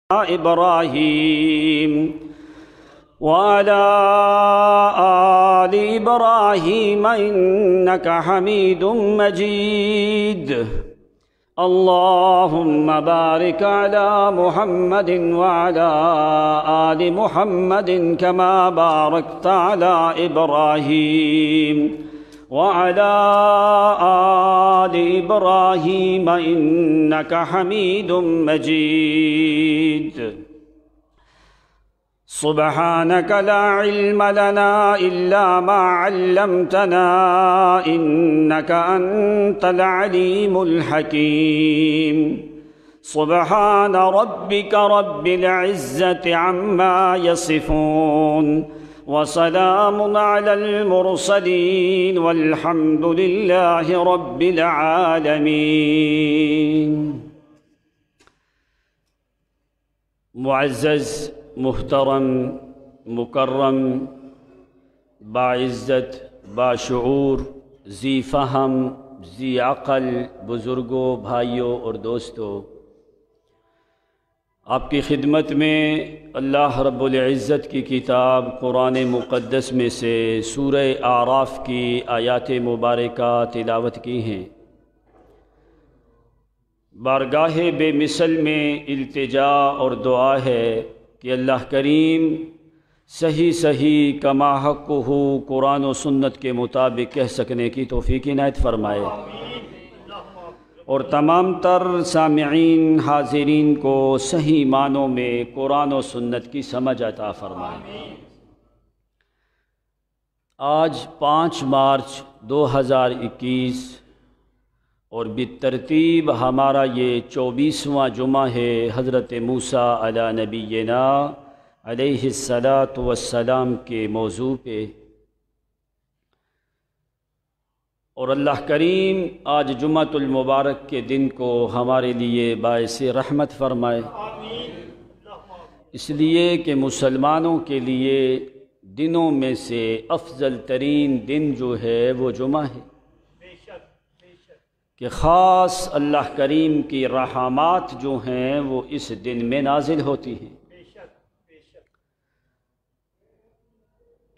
إبراهيم وعلى آل إبراهيم إنك حميد مجيد. اللهم بارك على محمد وعلى آل محمد كما باركت على إبراهيم وعلى آل إبراهيم إنك حميد مجيد. سبحانك لا علم لنا إلا ما علمتنا إنك أنت العليم الحكيم. سبحان ربك رب العزة عما يصفون وسلام على المرسلين والحمد لله رب العالمين. معزز، محترم، مکرم، باعزت، باشعور، ذی فہم، ذی عقل بزرگوں، بھائیوں اور دوستوں، آپ کی خدمت میں اللہ رب العزت کی کتاب قرآن مقدس میں سے سورہ اعراف کی آیات مبارکہ تلاوت کی ہیں۔ بارگاہ بے مثل میں التجا اور دعا ہے کہ اللہ کریم صحیح کما حقہ قرآن و سنت کے مطابق کہہ سکنے کی توفیق عنایت فرمائے، اور تمام تر سامعین حاضرین کو صحیح معنوں میں قرآن و سنت کی سمجھ عطا فرمائے۔ آج 5 مارچ 2021 اور بالترتیب ہمارا یہ 24واں جمعہ ہے حضرت موسیٰ علی نبینا علیہ السلام کے موضوع پہ، اور اللہ کریم آج جمعۃ المبارک کے دن کو ہمارے لیے باعث رحمت فرمائے، اس لیے کہ مسلمانوں کے لیے دنوں میں سے افضل ترین دن جو ہے وہ جمعہ ہے، کہ خاص اللہ کریم کی رحمات جو ہیں وہ اس دن میں نازل ہوتی ہیں۔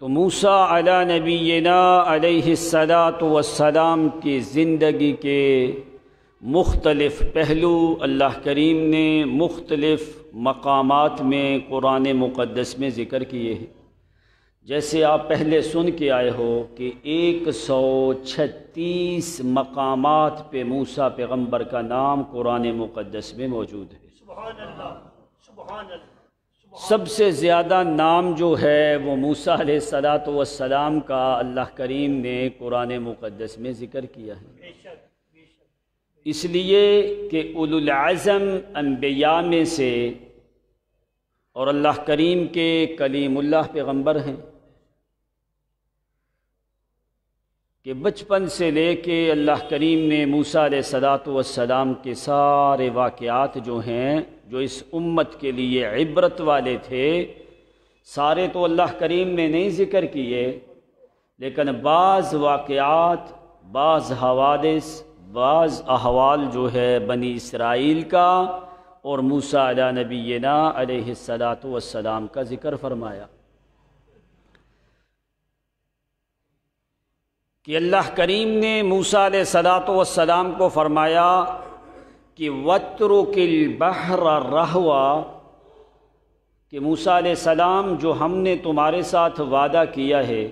تو موسیٰ علی نبینا علیہ السلام کی زندگی کے مختلف پہلو اللہ کریم نے مختلف مقامات میں قرآن مقدس میں ذکر کیے ہیں۔ جیسے آپ پہلے سن کے آئے ہو کہ 136 مقامات پہ موسیٰ پیغمبر کا نام قرآن مقدس میں موجود ہے۔ سبحان اللہ، سبحان اللہ۔ سب سے زیادہ نام جو ہے وہ موسیٰ علیہ السلام کا اللہ کریم نے قرآن مقدس میں ذکر کیا ہے، اس لیے کہ اولو العزم انبیاء میں سے اور اللہ کریم کے کلیم اللہ پیغمبر ہیں، کہ بچپن سے لے کے اللہ کریم نے موسیٰ علیہ السلام کے سارے واقعات جو ہیں جو اس امت کے لیے عبرت والے تھے، سارے تو اللہ کریم نے نہیں ذکر کیے، لیکن بعض واقعات، بعض حوادث، بعض احوال جو ہے بنی اسرائیل کا اور موسیٰ علی نبینا علیہ السلام کا ذکر فرمایا، کہ اللہ کریم نے موسیٰ علیہ السلام کو فرمایا کہ وَاتْرُكِ الْبَحْرَ رَهْوًا، کہ موسیٰ علیہ السلام جو ہم نے تمہارے ساتھ وعدہ کیا ہے،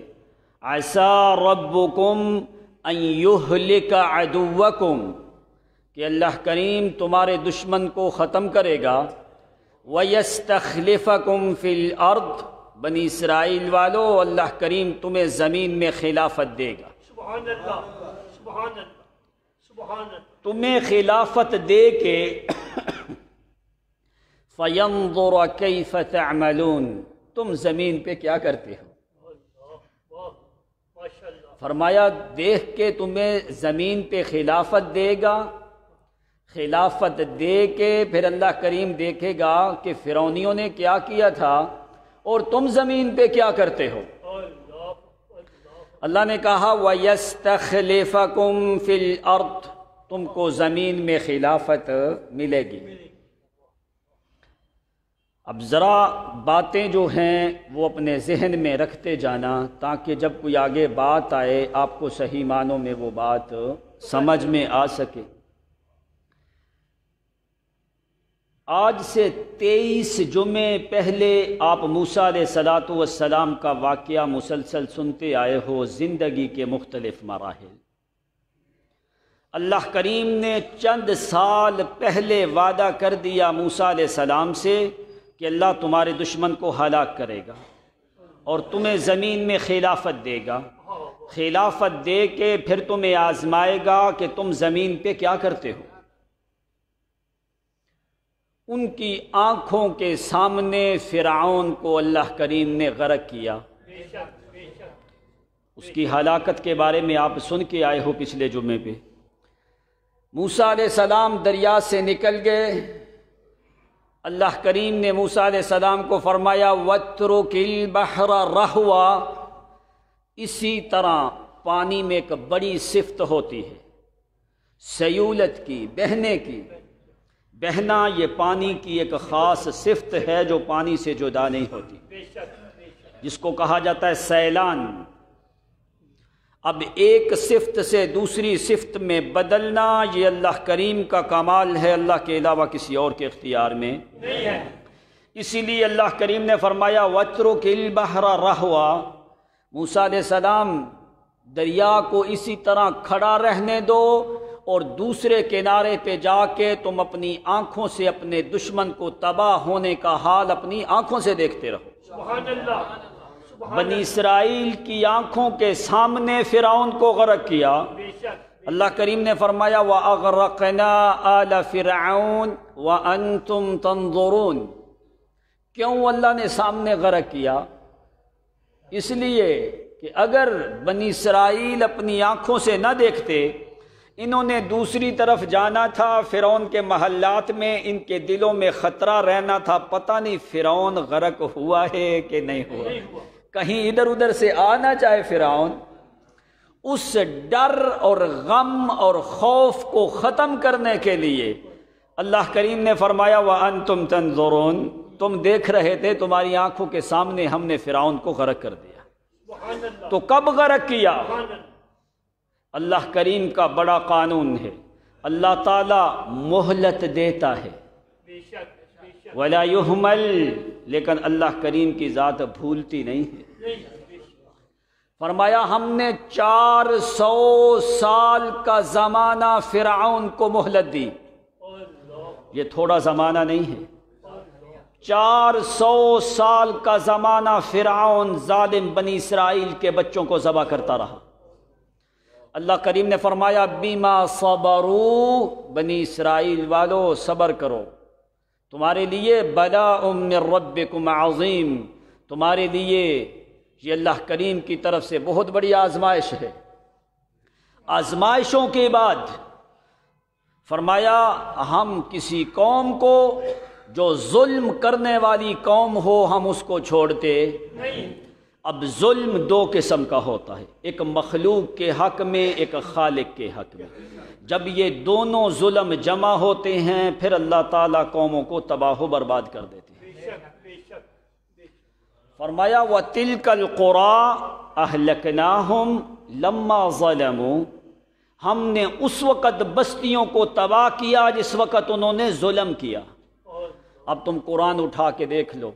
عَسَىٰ رَبُّكُمْ أَن يُهْلِكَ عَدُوَّكُمْ، کہ اللہ کریم تمہارے دشمن کو ختم کرے گا، وَيَسْتَخْلِفَكُمْ فِي الْأَرْضِ، بنی اسرائیل والو اللہ کریم تمہیں زمین میں خلافت دے گا، سبحان اللہ، سبحان اللہ، سبحان اللہ، تمہیں خلافت دے کے فَيَنظُرَ كَيْفَ تَعْمَلُونَ، تم زمین پہ کیا کرتے ہو، فرمایا دیکھ کے تمہیں زمین پہ خلافت دے گا، خلافت دے کے پھر اللہ کریم دیکھے گا کہ فرعونیوں نے کیا کیا تھا اور تم زمین پہ کیا کرتے ہو۔ اللہ نے کہا وَيَسْتَخْلِفَكُمْ فِي الْأَرْضِ، تم کو زمین میں خلافت ملے گی۔ اب ذرا باتیں جو ہیں وہ اپنے ذہن میں رکھتے جانا تاکہ جب کوئی آگے بات آئے آپ کو صحیح معنوں میں وہ بات سمجھ میں آ سکے۔ آج سے 23 جمعے پہلے آپ موسیٰ علیہ السلام کا واقعہ مسلسل سنتے آئے ہو، زندگی کے مختلف مراحل۔ اللہ کریم نے چند سال پہلے وعدہ کر دیا موسیٰ علیہ السلام سے کہ اللہ تمہارے دشمن کو ہلاک کرے گا اور تمہیں زمین میں خلافت دے گا، خلافت دے کے پھر تمہیں آزمائے گا کہ تم زمین پہ کیا کرتے ہو۔ ان کی آنکھوں کے سامنے فرعون کو اللہ کریم نے غرق کیا۔ اس کی ہلاکت کے بارے میں آپ سن کے آئے ہو پچھلے جمعے پہ۔ موسیٰ علیہ السلام دریا سے نکل گئے، اللہ کریم نے موسیٰ علیہ السلام کو فرمایا وَاتْرُكِ الْبَحْرَ رَهْوًا۔ اسی طرح پانی میں ایک بڑی صفت ہوتی ہے سیولت کی، بہنے کی۔ بہنا یہ پانی کی ایک خاص صفت ہے جو پانی سے جدا نہیں ہوتی، جس کو کہا جاتا ہے سیلان۔ اب ایک صفت سے دوسری صفت میں بدلنا یہ اللہ کریم کا کمال ہے، اللہ کے علاوہ کسی اور کے اختیار میں نہیں ہے۔ اسی لیے اللہ کریم نے فرمایا وَاتْرُكِ الْبَحْرَ رَهْوًا۔ موسیٰ علیہ السلام دریا کو اسی طرح کھڑا رہنے دو اور دوسرے کنارے پہ جا کے تم اپنی آنکھوں سے اپنے دشمن کو تباہ ہونے کا حال اپنی آنکھوں سے دیکھتے رہو۔ سبحان اللہ۔ بنی اسرائیل کی آنکھوں کے سامنے فرعون کو غرق کیا۔ اللہ کریم نے فرمایا وَأَغْرَقْنَا آلَ فِرْعَوْنَ وَأَنْتُمْ تَنظُرُونَ۔ کیوں اللہ نے سامنے غرق کیا؟ اس لیے کہ اگر بنی اسرائیل اپنی آنکھوں سے نہ دیکھتے، انہوں نے دوسری طرف جانا تھا، فرعون کے محلات میں، ان کے دلوں میں خطرہ رہنا تھا، پتہ نہیں فرعون غرق ہوا ہے کہ نہیں ہوا، کہیں ادھر ادھر سے آ نہ جائے فرعون۔ اس ڈر اور غم اور خوف کو ختم کرنے کے لیے اللہ کریم نے فرمایا وَأَنْتُمْ تَنظُرُونَ۔ تم دیکھ رہے تھے، تمہاری آنکھوں کے سامنے ہم نے فرعون کو غرق کر دیا۔ تو کب غرق کیا؟ اللہ کریم کا بڑا قانون ہے، اللہ تعالیٰ مہلت دیتا ہے وَلَا يُهْمَلْ، لیکن اللہ کریم کی ذات بھولتی نہیں ہے۔ فرمایا ہم نے 400 سال کا زمانہ فرعون کو مہلت دی۔ یہ تھوڑا زمانہ نہیں ہے، 400 سال کا زمانہ فرعون ظالم بنی اسرائیل کے بچوں کو ذبح کرتا رہا۔ اللہ کریم نے فرمایا بیما صبروا، بنی اسرائیل والو صبر کرو، تمہارے لیے بلاء من ربکم عظیم، تمہارے لیے یہ اللہ کریم کی طرف سے بہت بڑی آزمائش ہے۔ آزمائشوں کے بعد فرمایا ہم کسی قوم کو جو ظلم کرنے والی قوم ہو ہم اس کو چھوڑتے نہیں۔ اب ظلم دو قسم کا ہوتا ہے، ایک مخلوق کے حق میں، ایک خالق کے حق میں۔ جب یہ دونوں ظلم جمع ہوتے ہیں پھر اللہ تعالیٰ قوموں کو تباہ و برباد کر دیتے ہیں۔ فرمایا وَتِلْكَ الْقُرَىٰ أَهْلَكْنَاهُمْ لَمَّا ظَلَمُوا، ہم نے اس وقت بستیوں کو تباہ کیا جس وقت انہوں نے ظلم کیا۔ اب تم قرآن اٹھا کے دیکھ لو،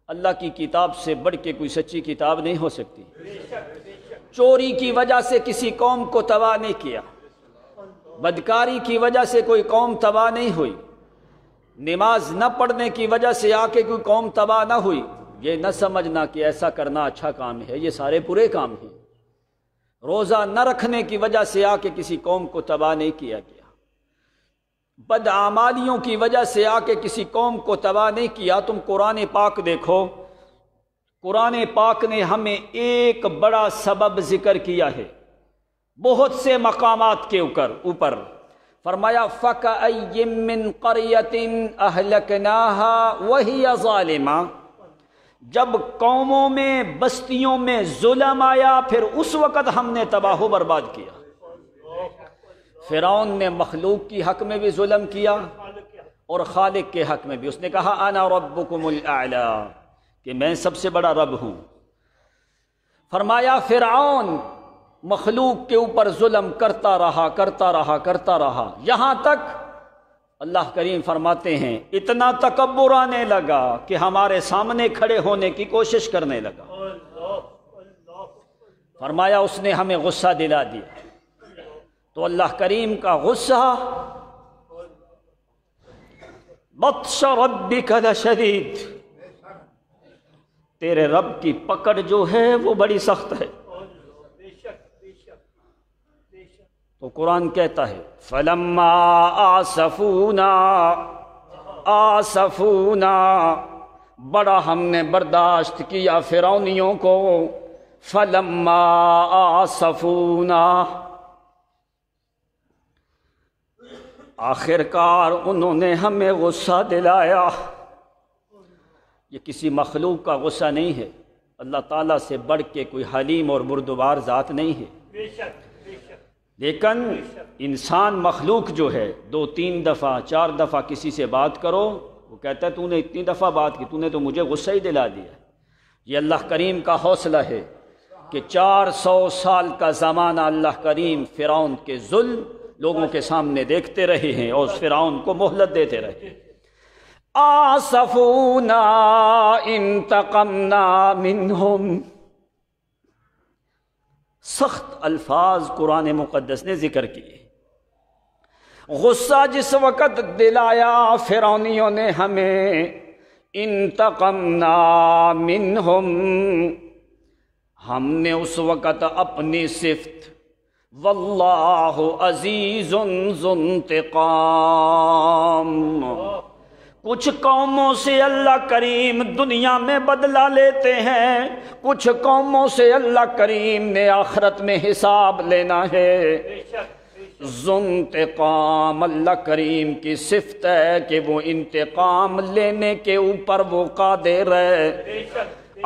اللہ کی کتاب سے بڑھ کے کوئی سچی کتاب نہیں ہو سکتی۔ چوری کی وجہ سے کسی قوم کو تباہ نہیں کیا، بدکاری کی وجہ سے کوئی قوم تباہ نہیں ہوئی، نماز نہ پڑھنے کی وجہ سے آ کے کوئی قوم تباہ نہ ہوئی۔ یہ نہ سمجھنا کہ ایسا کرنا اچھا کام ہے، یہ سارے برے کام ہیں۔ روزہ نہ رکھنے کی وجہ سے آ کے کسی قوم کو تباہ نہیں کیا گیا، بدعمالیوں کی وجہ سے آ کے کسی قوم کو تباہ نہیں کیا۔ تم قرآن پاک دیکھو، قرآن پاک نے ہمیں ایک بڑا سبب ذکر کیا ہے بہت سے مقامات کے اوپر۔ فرمایا فَكَأَيٍّ مِّن قَرْيَةٍ أَهْلَكْنَاهَا وَهِيَ ظَالِمَةٌ، جب قوموں میں بستیوں میں ظلم آیا پھر اس وقت ہم نے تباہ و برباد کیا۔ فرعون نے مخلوق کی حق میں بھی ظلم کیا اور خالق کے حق میں بھی اس نے کہا انا ربکم الاعلی کہ میں سب سے بڑا رب ہوں۔ فرمایا فرعون مخلوق کے اوپر ظلم کرتا رہا یہاں تک اللہ کریم فرماتے ہیں اتنا تکبر آنے لگا کہ ہمارے سامنے کھڑے ہونے کی کوشش کرنے لگا۔ فرمایا اس نے ہمیں غصہ دلا دیا۔ تو اللہ کریم کا غصہ بطش ربک لشدید، تیرے رب کی پکڑ جو ہے وہ بڑی سخت ہے۔ تو قرآن کہتا ہے فلما آسفونا بڑا ہم نے برداشت کیا فرعونیوں کو، فلما آسفونا آخر کار انہوں نے ہمیں غصہ دلایا۔ یہ کسی مخلوق کا غصہ نہیں ہے، اللہ تعالیٰ سے بڑھ کے کوئی حلیم اور بردبار ذات نہیں ہے۔ لیکن انسان مخلوق جو ہے 2 3 دفعہ 4 دفعہ کسی سے بات کرو وہ کہتا ہے تو نے اتنی دفعہ بات کی، تو نے تو مجھے غصہ ہی دلا دیا۔ یہ اللہ کریم کا حوصلہ ہے کہ 400 سال کا زمانہ اللہ کریم فرعون کے ظلم لوگوں کے سامنے دیکھتے رہے ہیں اور اس فرعون کو مہلت دیتے رہے۔ آسفونا انتقمنا منہم، سخت الفاظ قرآن مقدس نے ذکر کیے۔ غصہ جس وقت دلایا فرعونیوں نے ہمیں، انتقمنا منہم، ہم نے اس وقت اپنی صفت واللہ عزیز ذو انتقام، کچھ قوموں سے اللہ کریم دنیا میں بدلہ لیتے ہیں، کچھ قوموں سے اللہ کریم نے آخرت میں حساب لینا ہے۔ ذو انتقام، اللہ کریم کی صفت ہے کہ وہ انتقام لینے کے اوپر وہ قادر ہے۔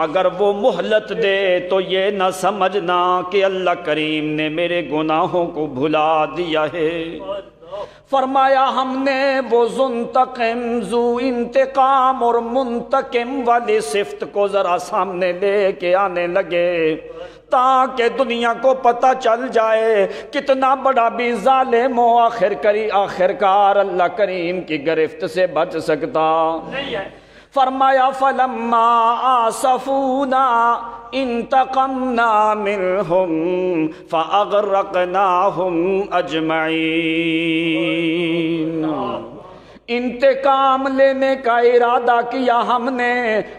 اگر وہ مہلت دے تو یہ نہ سمجھنا کہ اللہ کریم نے میرے گناہوں کو بھلا دیا ہے۔ فرمایا ہم نے وہ ذو انتقام اور منتقم والی صفت کو ذرا سامنے لے کے آنے لگے تاکہ دنیا کو پتہ چل جائے کتنا بڑا بھی ظالم ہو آخرکار اللہ کریم کی گرفت سے بچ سکتا نہیں ہے۔ فرمایا فلما آسفونا انتقمنا منہم فاغرقناہم اجمعین، انتقام لینے کا ارادہ کیا ہم نے،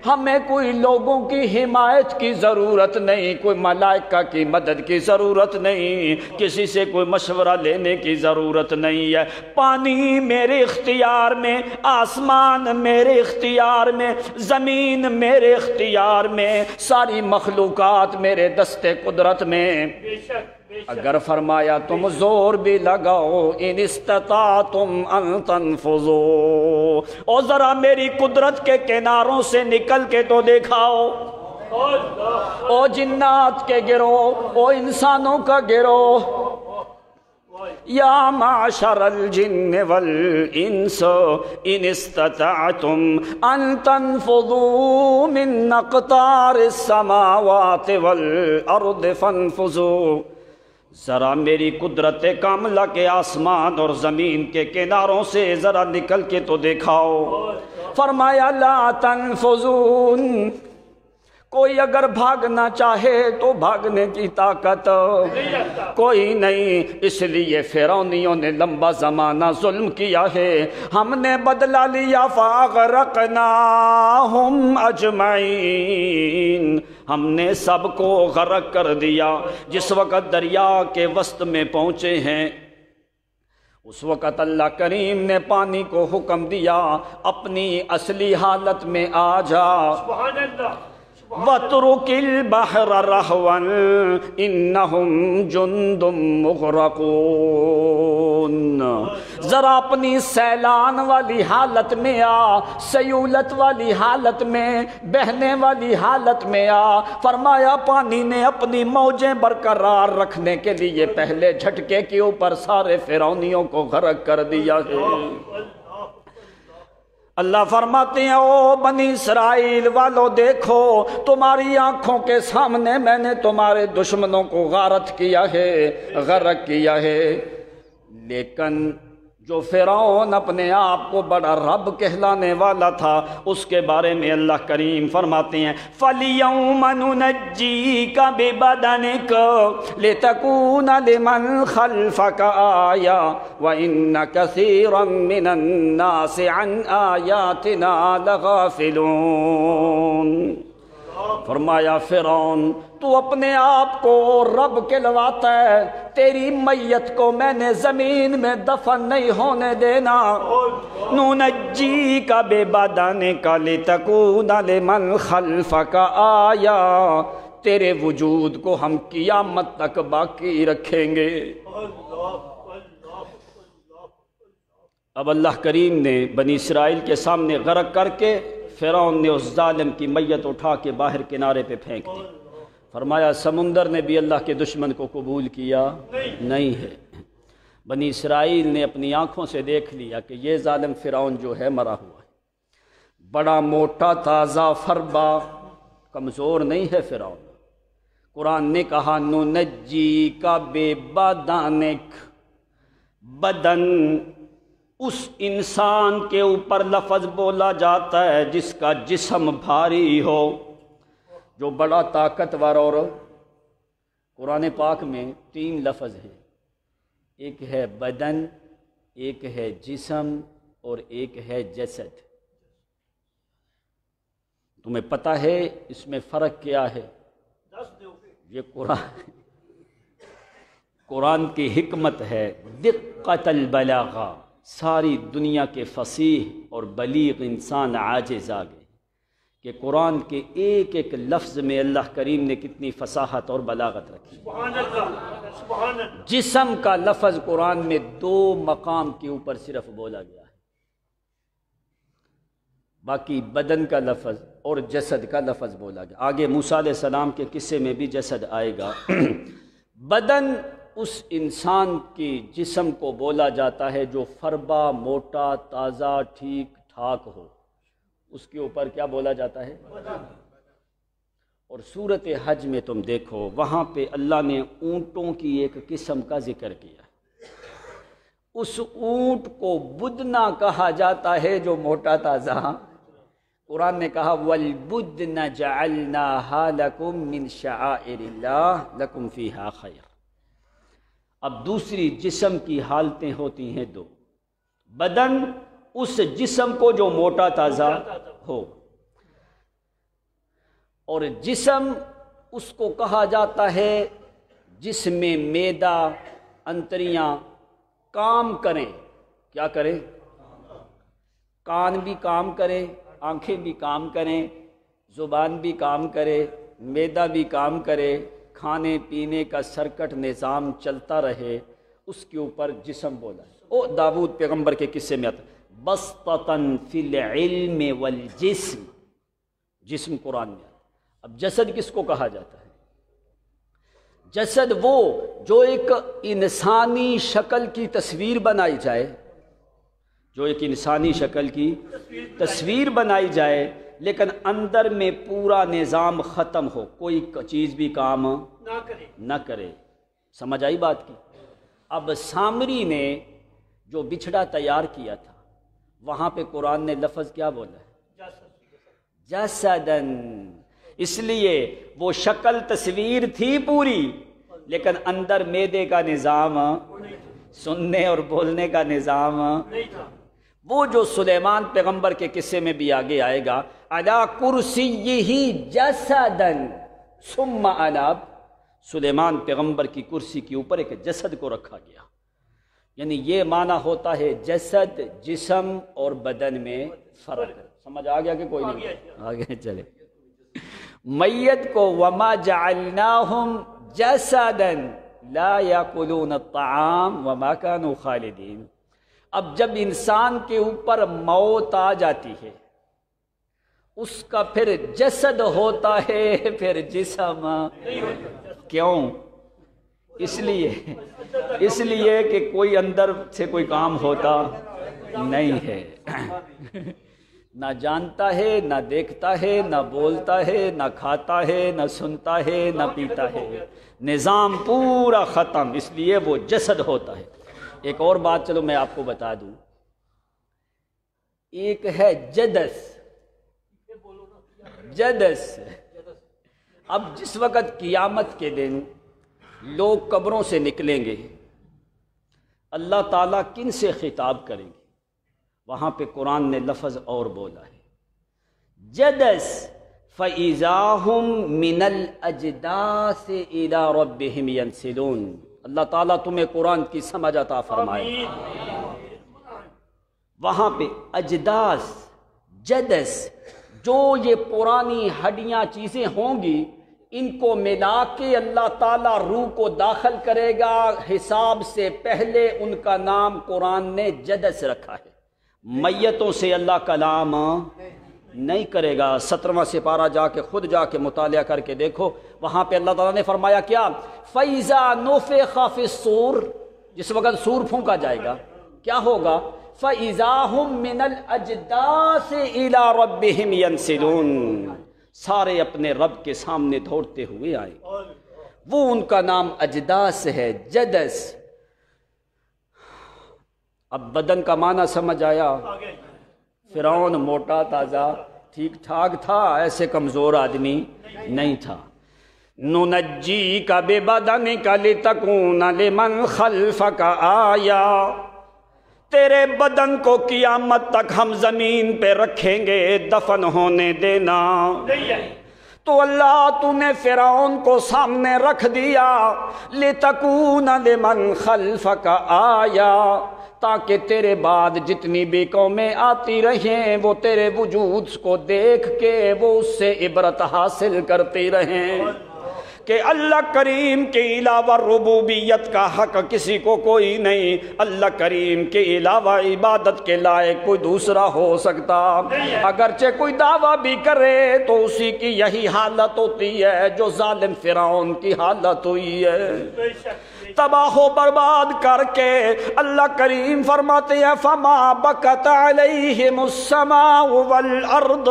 ہمیں کوئی لوگوں کی حمایت کی ضرورت نہیں، کوئی ملائکہ کی مدد کی ضرورت نہیں، کسی سے کوئی مشورہ لینے کی ضرورت نہیں ہے۔ پانی میرے اختیار میں، آسمان میرے اختیار میں، زمین میرے اختیار میں، ساری مخلوقات میرے دست قدرت میں۔ اگر فرمایا تم زور بھی لگاؤ ان استطاعتم ان تنفذوا، اور ذرا میری قدرت کے کناروں سے نکل کے تو دکھاؤ۔ او جنات کے گروہ، او انسانوں کا گروہ، یا معشر الجن والانس ان استطعتم ان تنفذوا من اقطار السماوات والارض فانفذوا، ذرا میری قدرت کاملہ کے آسمان اور زمین کے کناروں سے ذرا نکل کے تو دکھاؤ۔ فرمایا لا تنفذون، کوئی اگر بھاگنا چاہے تو بھاگنے کی طاقت کوئی نہیں، اس لیے فرعونیوں نے لمبا زمانہ ظلم کیا ہے، ہم نے بدلہ لیا فاغرقناہم اجمعین، ہم نے سب کو غرق کر دیا۔ جس وقت دریا کے وسط میں پہنچے ہیں اس وقت اللہ کریم نے پانی کو حکم دیا اپنی اصلی حالت میں آ جا، سبحان اللہ، وَاتْرُكِ الْبَحْرَ رَهْوًا إِنَّهُمْ جُنْدٌ مُغْرَقُونَ، ذرا اپنی سیلان والی حالت میں آ، سیولت والی حالت میں، بہنے والی حالت میں آ۔ فرمایا پانی نے اپنی موجیں برقرار رکھنے کے لیے پہلے جھٹکے کے اوپر سارے فرعونیوں کو غرق کر دیا ہے۔ اللہ فرماتے ہیں او بنی اسرائیل والو دیکھو، تمہاری آنکھوں کے سامنے میں نے تمہارے دشمنوں کو غارت کیا ہے، غرق کیا ہے، لیکن جو فرعون اپنے آپ کو بڑا رب کہلانے والا تھا، اس کے بارے میں اللہ کریم فرماتے ہیں فَالْيَوْمَ نُنَجِّيكَ بِبَدَنِكَ لِتَكُونَ لِمَنْ خَلْفَكَ آيَةً وَإِنَّ كَثِيرًا مِّنَ النَّاسِ عَنْ آيَاتِنَا لَغَافِلُونَ۔ فرمایا فرعون تو اپنے آپ کو رب کہلواتا ہے، تیری میت کو میں نے زمین میں دفن نہیں ہونے دینا۔ نُنَجِّيكَ بِبَدَنِكَ لِتَكُونَ لِمَنْ خَلْفَكَ آيَةً، تیرے وجود کو ہم قیامت تک باقی رکھیں گے۔ اب اللہ کریم نے بنی اسرائیل کے سامنے غرق کر کے فرعون نے اس ظالم کی میت اٹھا کے باہر کنارے پہ پھینک دی۔ فرمایا سمندر نے بھی اللہ کے دشمن کو قبول کیا نہیں ہے۔ بنی اسرائیل نے اپنی آنکھوں سے دیکھ لیا کہ یہ ظالم فرعون جو ہے مرا ہوا ہے، بڑا موٹا تازہ فربا، کمزور نہیں ہے فرعون۔ قرآن نے کہا نُنَجِّيكَ بِبَدَنِكَ، بدن اس انسان کے اوپر لفظ بولا جاتا ہے جس کا جسم بھاری ہو، جو بڑا طاقتور، اور قرآن پاک میں 3 لفظ ہیں، ایک ہے بدن، ایک ہے جسم، اور ایک ہے جسد۔ تمہیں پتہ ہے اس میں فرق کیا ہے؟ یہ قرآن کی حکمت ہے، دقت البلاغہ، ساری دنیا کے فصیح اور بلیغ انسان عاجز آ گئے کہ قرآن کے ایک ایک لفظ میں اللہ کریم نے کتنی فصاحت اور بلاغت رکھی۔ سبحان اللہ، سبحان اللہ۔ جسم کا لفظ قرآن میں 2 مقام کے اوپر صرف بولا گیا ہے، باقی بدن کا لفظ اور جسد کا لفظ بولا گیا۔ آگے موسیٰ علیہ السلام کے قصے میں بھی جسد آئے گا۔ بدن اس انسان کی جسم کو بولا جاتا ہے جو فربا، موٹا، تازہ، ٹھیک ٹھاک ہو، اس کے اوپر کیا بولا جاتا ہے؟ اور سورۃ حج میں تم دیکھو، وہاں پہ اللہ نے اونٹوں کی ایک قسم کا ذکر کیا، اس اونٹ کو بدنا کہا جاتا ہے جو موٹا تازہ۔ قرآن نے کہا وَالْبُدْنَ جَعَلْنَاهَا لَكُم مِّن شَعَائِرِ اللَّهِ لَكُمْ فِيهَا خَيْرٌ۔ اب دوسری جسم کی حالتیں ہوتی ہیں 2، بدن اس جسم کو جو موٹا تازہ ہو، اور جسم اس کو کہا جاتا ہے جس میں معدہ، انتریاں کام کریں۔ کیا کریں؟ کان بھی کام کرے، آنکھیں بھی کام کریں، زبان بھی کام کرے، معدہ بھی کام کرے، کھانے پینے کا سرکٹ نظام چلتا رہے، اس کے اوپر جسم بولا ہے۔ او داؤد پیغمبر کے قصے میں آتا ہے بسطتاً فی العلم والجسم، جسم قرآن میں آتا ہے۔ اب جسد کس کو کہا جاتا ہے؟ جسد وہ جو ایک انسانی شکل کی تصویر بنائی جائے، جو ایک انسانی شکل کی تصویر بنائی جائے، لیکن اندر میں پورا نظام ختم ہو، کوئی چیز بھی کام نہ کرے۔ سمجھ آئی بات کی؟ اب سامری نے جو بچھڑا تیار کیا تھا، وہاں پہ قرآن نے لفظ کیا بولا ہے؟ جسدن۔ اس لیے وہ شکل تصویر تھی پوری، لیکن اندر معدے کا نظام، سننے اور بولنے کا نظام نہیں تھا۔ وہ جو سلیمان پیغمبر کے قصے میں بھی آگے آئے گا، علی کرسیہ جسدن ثم اناب، سلیمان پیغمبر کی کرسی کے اوپر ایک جسد کو رکھا گیا، یعنی یہ معنی ہوتا ہے جسد، جسم اور بدن میں فرق۔ سمجھ آ گیا کہ کوئی نہیں؟ آگے چلے۔ میت کو وما جعلناہم جسدا لا یاکلون الطعام وما كانوا خالدین۔ اب جب انسان کے اوپر موت آ جاتی ہے، اس کا پھر جسد ہوتا ہے، پھر جسم کیوں؟ اس لیے کہ کوئی اندر سے کوئی کام ہوتا نہیں ہے۔ نہ جانتا ہے، نہ دیکھتا ہے، نہ بولتا ہے، نہ کھاتا ہے، نہ سنتا ہے، نہ پیتا ہے، نظام پورا ختم، اس لیے وہ جسد ہوتا ہے۔ ایک اور بات چلو میں آپ کو بتا دوں، ایک ہے جدس، جدس۔ اب جس وقت قیامت کے دن لوگ قبروں سے نکلیں گے، اللہ تعالیٰ کن سے خطاب کریں گے؟ وہاں پہ قرآن نے لفظ اور بولا ہے، جدس فَإِذَا هُمْ مِنَ الْأَجْدَاثِ إِلَىٰ رَبِّهِمْ يَنْسِلُونَ۔ اللہ تعالیٰ تمہیں قرآن کی سمجھ عطا فرمائے۔ وہاں پہ اجداث، جدس، جو یہ پرانی ہڈیاں چیزیں ہوں گی، ان کو ملا کے اللہ تعالیٰ روح کو داخل کرے گا۔ حساب سے پہلے ان کا نام قرآن نے جدس رکھا ہے۔ میتوں سے اللہ کلام نہیں کرے گا۔ 17واں سپارہ جا کے خود جا کے مطالعہ کر کے دیکھو، وہاں پہ اللہ تعالیٰ نے فرمایا کیا؟ فَإِذَا نُفِخَ فِي الصُّورِ، جس وقت سور پھونکا جائے گا کیا ہوگا؟ فَإِذَا هُمْ مِنَ الْأَجْدَاثِ إِلَىٰ رَبِّهِمْ يَنْسِلُونَ، سارے اپنے رب کے سامنے دوڑتے ہوئے آئے۔ وہ ان کا نام اجداث ہے، جدس۔ اب بدن کا معنی سمجھ آیا؟ فرعون موٹا تازہ ٹھیک ٹھاک تھا، ایسے کمزور آدمی نہیں تھا۔ نُنَجِّيكَ بِبَدَنِكَ لِتَكُونَ لِمَنْ خَلْفَكَ آیَةً، تیرے بدن کو قیامت تک ہم زمین پہ رکھیں گے، دفن ہونے دینا۔ تو اللہ تو نے فرعون کو سامنے رکھ دیا، لِتَكُونَ لِمَنْ خَلْفَكَ آیَةً، تاکہ تیرے بعد جتنی بھی قومیں آتی رہیں وہ تیرے وجود کو دیکھ کے وہ اس سے عبرت حاصل کرتی رہیں کہ اللہ کریم کے علاوہ ربوبیت کا حق کسی کو کوئی نہیں، اللہ کریم کے علاوہ عبادت کے لائق کوئی دوسرا ہو سکتا۔ اگرچہ کوئی دعویٰ بھی کرے تو اسی کی یہی حالت ہوتی ہے جو ظالم فرعون کی حالت ہوئی ہے، تباہ و برباد کر کے۔ اللہ کریم فرماتے ہیں فَمَا بَكَتْ عَلَيْهِمُ السَّمَاءُ وَالْأَرْضُ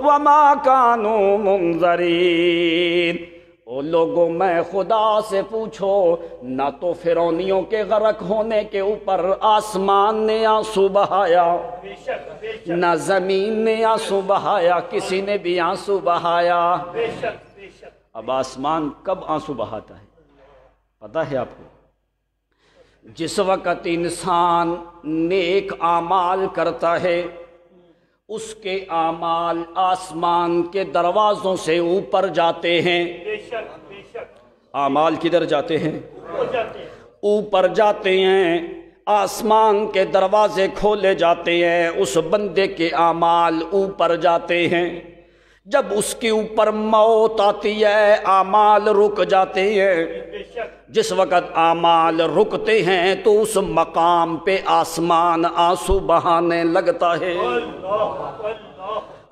وَمَا كَانُوا مُنظَرِينَ۔ او لوگوں میں خدا سے پوچھو، نہ تو فرعونیوں کے غرق ہونے کے اوپر آسمان نے آنسو بہایا، نہ زمین نے آنسو بہایا، کسی نے بھی آنسو بہایا۔ اب آسمان کب آنسو بہاتا ہے پتہ ہے آپ کو؟ جس وقت انسان نیک اعمال کرتا ہے، اس کے اعمال آسمان کے دروازوں سے اوپر جاتے ہیں۔ اعمال کدھر جاتے ہیں؟ اوپر جاتے ہیں، آسمان کے دروازے کھولے جاتے ہیں، اس بندے کے اعمال اوپر جاتے ہیں۔ جب اس کے اوپر موت آتی ہے اعمال رک جاتے ہیں۔ جس وقت اعمال رکتے ہیں تو اس مقام پہ آسمان آنسو بہانے لگتا ہے۔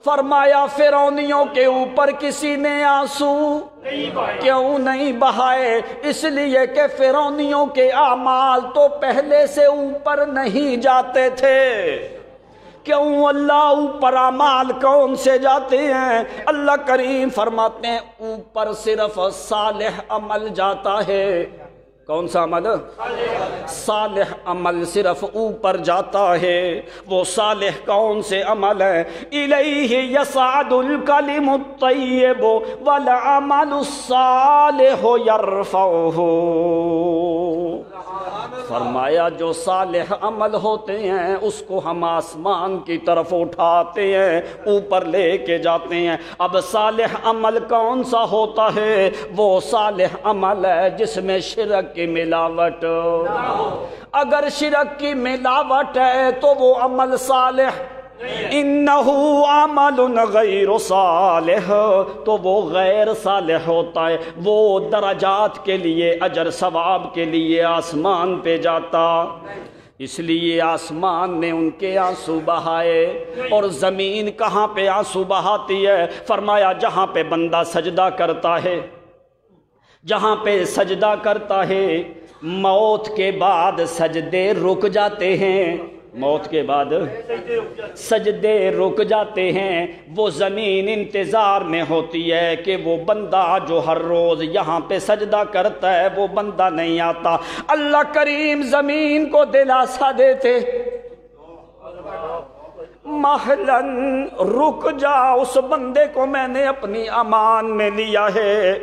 فرمایا فرعونیوں کے اوپر کسی نے آنسو کیوں نہیں بہائے؟ اس لیے کہ فرعونیوں کے اعمال تو پہلے سے اوپر نہیں جاتے تھے۔ کیوں اللہ اوپر اعمال کون سے جاتے ہیں؟ اللہ کریم فرماتے ہیں اوپر صرف صالح عمل جاتا ہے۔ کون سا عمل؟ صالح عمل صرف اوپر جاتا ہے۔ وہ صالح کون سے عمل ہے؟ الیہ یصعد الکلم الطیب والعمل الصالح یرفعہ۔ فرمایا جو صالح عمل ہوتے ہیں اس کو ہم آسمان کی طرف اٹھاتے ہیں، اوپر لے کے جاتے ہیں۔ اب صالح عمل کون سا ہوتا ہے؟ وہ صالح عمل ہے جس میں شرک کی ملاوٹ، اگر شرک کی ملاوٹ ہے تو وہ عمل صالح، انہو عمل غیر صالح تو وہ غیر صالح ہوتا ہے، وہ درجات کے لیے اجر ثواب کے لیے آسمان پہ جاتا۔ اس لیے آسمان نے ان کے آنسو بہائے۔ اور زمین کہاں پہ آنسو بہاتی ہے؟ فرمایا جہاں پہ بندہ سجدہ کرتا ہے، جہاں پہ سجدہ کرتا ہے موت کے بعد سجدے رک جاتے ہیں۔ موت کے بعد سجدے رک جاتے ہیں، وہ زمین انتظار میں ہوتی ہے کہ وہ بندہ جو ہر روز یہاں پہ سجدہ کرتا ہے وہ بندہ نہیں آتا۔ اللہ کریم زمین کو دلاسا دیتے، محلن رک جا، اس بندے کو میں نے اپنی امان میں لیا ہے۔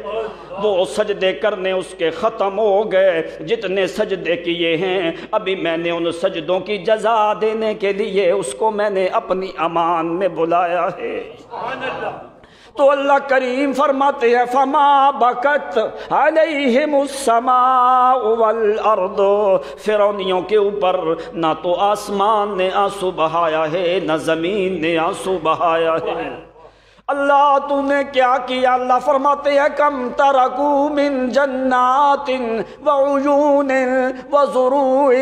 وہ سجدے کرنے اس کے ختم ہو گئے، جتنے سجدے کیے ہیں ابھی میں نے ان سجدوں کی جزا دینے کے لیے اس کو میں نے اپنی امان میں بلایا ہے۔ تو اللہ کریم فرماتے ہیں فما بکت علیہم السماء والارض، فرعونیوں کے اوپر نہ تو آسمان نے آنسو بہایا ہے نہ زمین نے آنسو بہایا ہے۔ اللہ تو نے کیا کیا؟ اللہ فرماتے ہیں کم ترکو من جنات وعیون وزروع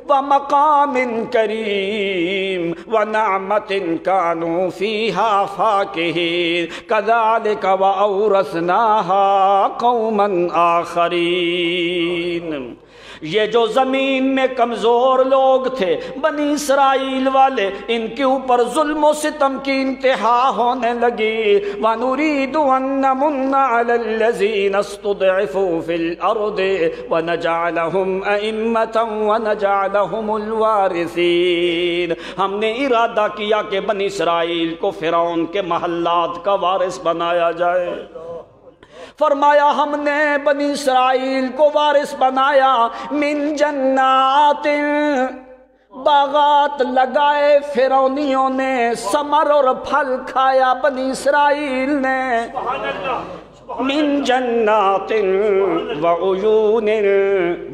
ومقام کریم ونعمت کانوا فیہا فاکہین کذالک وأورثناها قوما آخرین۔ یہ جو زمین میں کمزور لوگ تھے بنی اسرائیل والے، ان کے اوپر ظلم و ستم کی انتہا ہونے لگی۔ وَنُرِيدُ أَن نَّمُنَّ عَلَى الَّذِينَ اسْتُضْعِفُوا فِي الْأَرْضِ وَنَجْعَلَهُمْ أَئِمَّةً وَنَجْعَلَهُمُ الْوَارِثِينَ۔ ہم نے ارادہ کیا کہ بنی اسرائیل کو فرعون کے محلات کا وارث بنایا جائے۔ فرمایا ہم نے بنی اسرائیل کو وارث بنایا، من جنات، باغات لگائے فرعونیوں نے، ثمر اور پھل کھایا بنی اسرائیل نے۔ من جنات وعیون،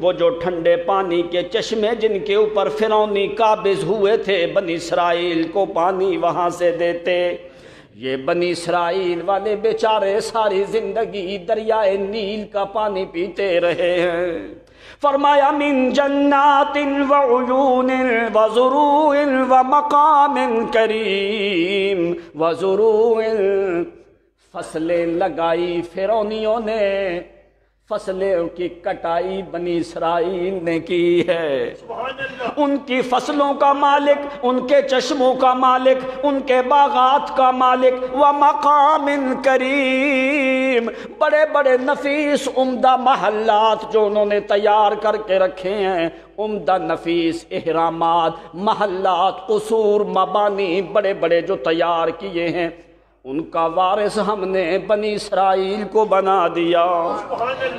وہ جو ٹھنڈے پانی کے چشمے جن کے اوپر فرعونی قابض ہوئے تھے بنی اسرائیل کو پانی وہاں سے دیتے۔ یہ بنی اسرائیل والے بیچارے ساری زندگی دریائے نیل کا پانی پیتے رہے ہیں۔ فرمایا من جنات وعیون وزروع ومقام کریم، وزروع، فصلیں لگائی فرعونیوں نے، فصلیں کی کٹائی بنی اسرائیل نے کی ہے۔ ان کی فصلوں کا مالک، ان کے چشموں کا مالک، ان کے باغات کا مالک، ومقام کریم، بڑے بڑے نفیس عمدہ محلات جو انہوں نے تیار کر کے رکھے ہیں، عمدہ نفیس احرامات، محلات، قصور، مبانی بڑے بڑے جو تیار کیے ہیں، ان کا وارث ہم نے بنی اسرائیل کو بنا دیا۔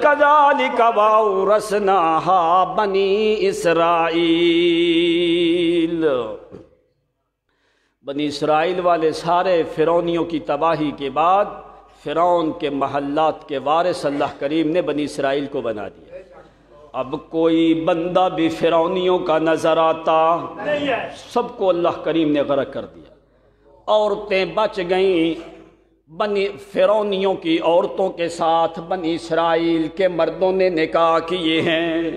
کذالک وَأَوْرَثْنَاهَا بنی اسرائیل۔ بنی اسرائیل والے سارے فرعونیوں کی تباہی کے بعد فرعون کے محلات کے وارث اللہ کریم نے بنی اسرائیل کو بنا دیا۔ اب کوئی بندہ بھی فرعونیوں کا نظر آتا، سب کو اللہ کریم نے غرق کر دیا۔ عورتیں بچ گئیں، بنی فرعونیوں کی عورتوں کے ساتھ بنی اسرائیل کے مردوں نے نکاح کیے ہیں۔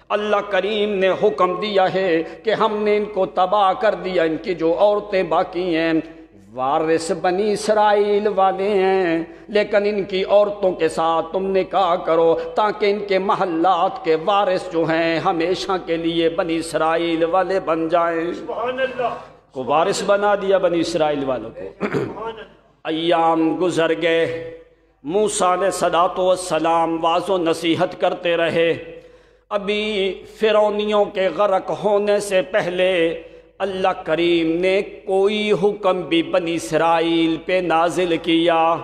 اللہ کریم نے حکم دیا ہے کہ ہم نے ان کو تباہ کر دیا، ان کی جو عورتیں باقی ہیں وارث بنی اسرائیل والے ہیں، لیکن ان کی عورتوں کے ساتھ تم نکاح کرو تاکہ ان کے محلات کے وارث جو ہیں ہمیشہ کے لیے بنی اسرائیل والے بن جائیں۔ سبحان اللہ، کو وارث بنا دیا بنی اسرائیل والوں کو۔ ایام گزر گئے، موسیٰ علیہ السلام واعظ و نصیحت کرتے رہے۔ ابھی فرعونیوں کے غرق ہونے سے پہلے اللہ کریم نے کوئی حکم بھی بنی اسرائیل پہ نازل کیا۔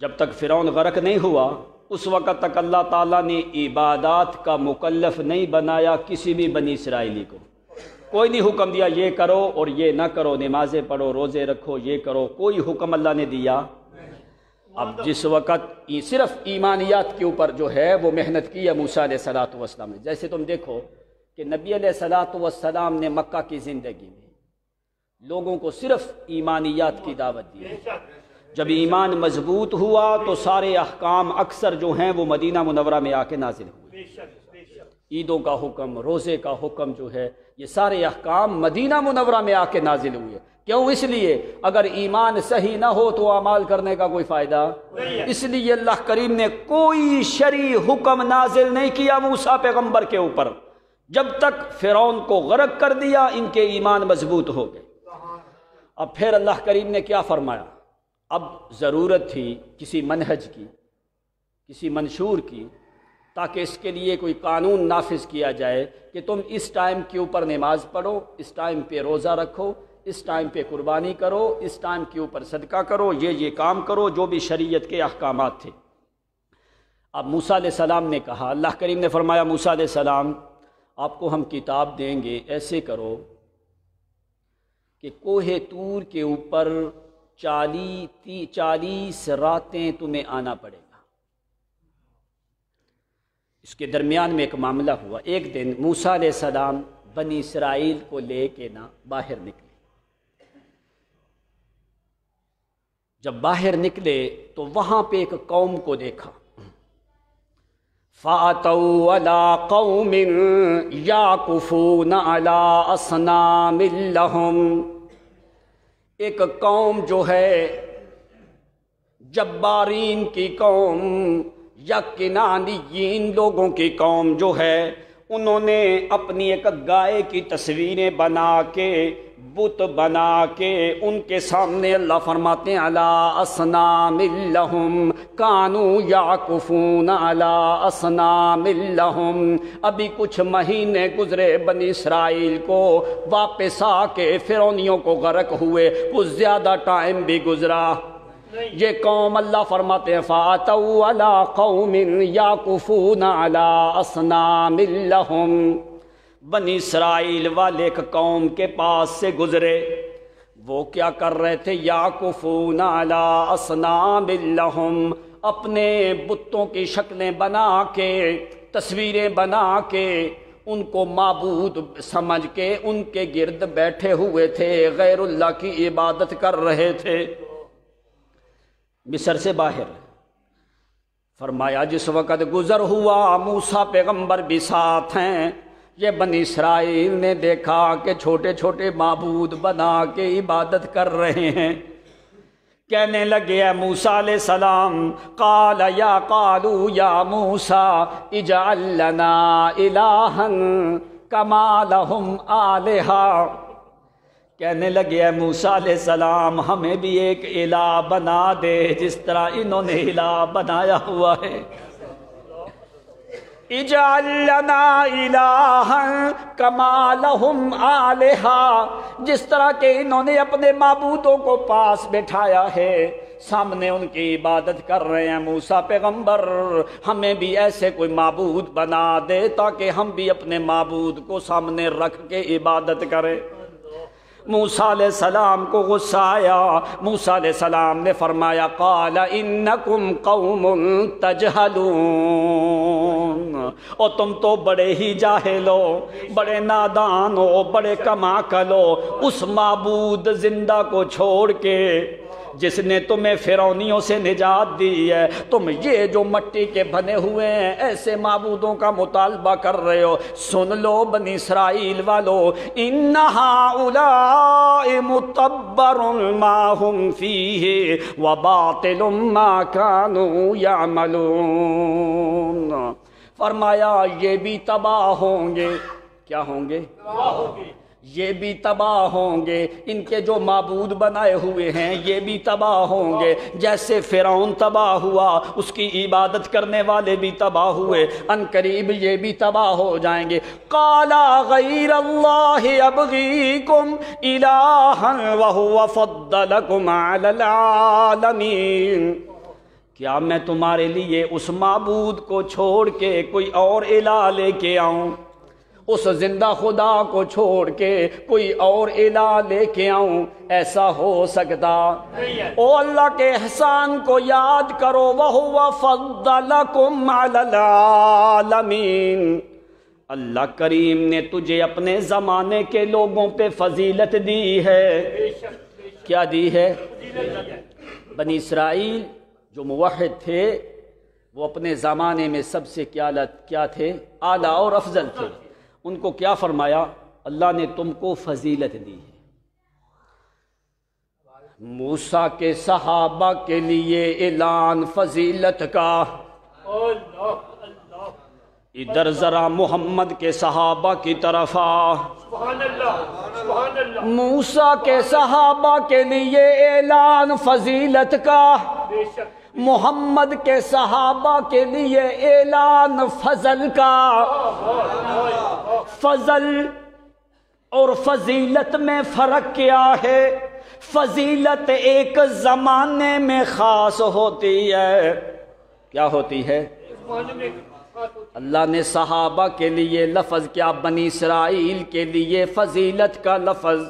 جب تک فرعون غرق نہیں ہوا اس وقت تک اللہ تعالیٰ نے عبادات کا مکلف نہیں بنایا کسی بھی بنی اسرائیلی کو۔ کوئی نہیں حکم دیا یہ کرو اور یہ نہ کرو، نمازیں پڑھو، روزے رکھو، یہ کرو، کوئی حکم اللہ نے دیا۔ اب جس وقت صرف ایمانیات کے اوپر جو ہے وہ محنت کی ہے موسیٰ علیہ السلام نے۔ جیسے تم دیکھو کہ نبی علیہ السلام نے مکہ کی زندگی میں لوگوں کو صرف ایمانیات کی دعوت دی۔ جب ایمان مضبوط ہوا تو سارے احکام اکثر جو ہیں وہ مدینہ منورہ میں آ کے نازل ہوئے۔ عیدوں کا حکم، روزے کا حکم جو ہے یہ سارے احکام مدینہ منورہ میں آ کے نازل ہوئے۔ کیوں؟ اس لیے اگر ایمان صحیح نہ ہو تو اعمال کرنے کا کوئی فائدہ نہیں۔ اس لیے اللہ کریم نے کوئی شرعی حکم نازل نہیں کیا موسیٰ پیغمبر کے اوپر۔ جب تک فرعون کو غرق کر دیا ان کے ایمان مضبوط ہو گئے۔ اب پھر اللہ کریم نے کیا فرمایا؟ اب ضرورت تھی کسی منہج کی، کسی منشور کی، تاکہ اس کے لیے کوئی قانون نافذ کیا جائے کہ تم اس ٹائم کے اوپر نماز پڑھو، اس ٹائم پہ روزہ رکھو، اس ٹائم پہ قربانی کرو، اس ٹائم کے اوپر صدقہ کرو، یہ کام کرو، جو بھی شریعت کے احکامات تھے۔ اب موسیٰ علیہ السلام نے کہا، اللہ کریم نے فرمایا موسیٰ علیہ السلام آپ کو ہم کتاب دیں گے، ایسے کرو کہ کوہ طور کے اوپر 40 راتیں تمہیں آنا پڑے گا۔ اس کے درمیان میں ایک معاملہ ہوا۔ ایک دن موسیٰ علیہ السلام بنی اسرائیل کو لے کے باہر نکلے۔ جب باہر نکلے تو وہاں پہ ایک قوم کو دیکھا۔ فَأَتَوْا عَلَىٰ قَوْمٍ يَعْكُفُونَ عَلَىٰ أَصْنَامٍ لَهُمْ، ایک قوم جو ہے جبارین کی قوم یا کنانیین لوگوں کی قوم جو ہے، انہوں نے اپنی ایک گائے کی تصویریں بنا کے، بت بنا کے ان کے سامنے اللہ فرماتے ہیں علی اصنام لہم کانوا یعکفون علی اصنام لہم۔ ابھی کچھ مہینے گزرے بنی اسرائیل کو واپس آ کے فرعونیوں کو غرق ہوئے، کچھ زیادہ ٹائم بھی گزرا۔ یہ قوم اللہ فرماتے ہیں فَأَتَوْا عَلَىٰ قَوْمٍ يَعْكُفُونَ عَلَىٰ أَصْنَامٍ لَهُمْ، بنی اسرائیل والے ایک قوم کے پاس سے گزرے، وہ کیا کر رہے تھے؟ یعکفون علی اصنام لہم، اپنے بتوں کی شکلیں بنا کے، تصویریں بنا کے، ان کو معبود سمجھ کے ان کے گرد بیٹھے ہوئے تھے، غیر اللہ کی عبادت کر رہے تھے۔ مصر سے باہر فرمایا جس وقت گزر ہوا موسیٰ پیغمبر بھی ساتھ ہیں، یہ بنی اسرائیل نے دیکھا کہ چھوٹے چھوٹے معبود بنا کے عبادت کر رہے ہیں۔ کہنے لگے اے موسیٰ علیہ السلام، قالوا یا موسیٰ اجعل لنا الہا کما لہم آلہہ، کہنے لگے اے موسیٰ علیہ السلام ہمیں بھی ایک الہ بنا دے جس طرح انہوں نے الہ بنایا ہوا ہے۔ اجعل لنا الہا کما لہم آلہہ، جس طرح کہ انہوں نے اپنے معبودوں کو پاس بٹھایا ہے، سامنے ان کی عبادت کر رہے ہیں۔ موسیٰ پیغمبر ہمیں بھی ایسے کوئی معبود بنا دے تاکہ ہم بھی اپنے معبود کو سامنے رکھ کے عبادت کریں۔ موسیٰ علیہ السلام کو غصہ آیا، موسیٰ علیہ السلام نے فرمایا قال انکم قوم تجہلون، اور تم تو بڑے ہی جاہل ہو، بڑے نادان ہو، بڑے کم عقل ہو، اس معبود زندہ کو چھوڑ کے جس نے تمہیں فرعونیوں سے نجات دی ہے، تم یہ جو مٹی کے بنے ہوئے ہیں ایسے معبودوں کا مطالبہ کر رہے ہو۔ سن لو بنی اسرائیل والو، ان ہؤلاء متبر ما هم فیہ وباطل ما كانوا یعملون، فرمایا یہ بھی تباہ ہوں گے۔ کیا ہوں گے؟ یہ بھی تباہ ہوں گے، ان کے جو معبود بنائے ہوئے ہیں یہ بھی تباہ ہوں گے، جیسے فرعون تباہ ہوا اس کی عبادت کرنے والے بھی تباہ ہوئے، ان قریب یہ بھی تباہ ہو جائیں گے۔ قال غیر اللہ ابغیکم الہا وہو فضلکم علی العالمین، کیا میں تمہارے لیے اس معبود کو چھوڑ کے کوئی اور الہ لے کے آؤں؟ اس زندہ خدا کو چھوڑ کے کوئی اور الہ لے کے آؤں؟ ایسا ہو سکتا؟ او اللہ کے احسان کو یاد کرو، وَهُوَ فَضَّلَكُمْ عَلَى الْعَالَمِينَ، اللہ کریم نے تجھے اپنے زمانے کے لوگوں پہ فضیلت دی ہے۔ کیا دی ہے؟ بنی اسرائیل جو موحد تھے وہ اپنے زمانے میں سب سے کیا تھے؟ اعلیٰ اور افضل تھے۔ ان کو کیا فرمایا؟ اللہ نے تم کو فضیلت دی ہے۔ موسیٰ کے صحابہ کے لیے اعلان فضیلت کا، ادھر ذرا محمد کے صحابہ کی طرف آ۔ سبحان اللہ، سبحان اللہ، موسیٰ کے صحابہ کے لیے اعلان فضیلت کا، بے شک، محمد کے صحابہ کے لیے اعلان فضل کا۔ فضل اور فضیلت میں فرق کیا ہے؟ فضیلت ایک زمانے میں خاص ہوتی ہے۔ کیا ہوتی ہے؟ زمانے میں اللہ نے صحابہ کے لیے لفظ کیا؟ بنی اسرائیل کے لیے فضیلت کا لفظ،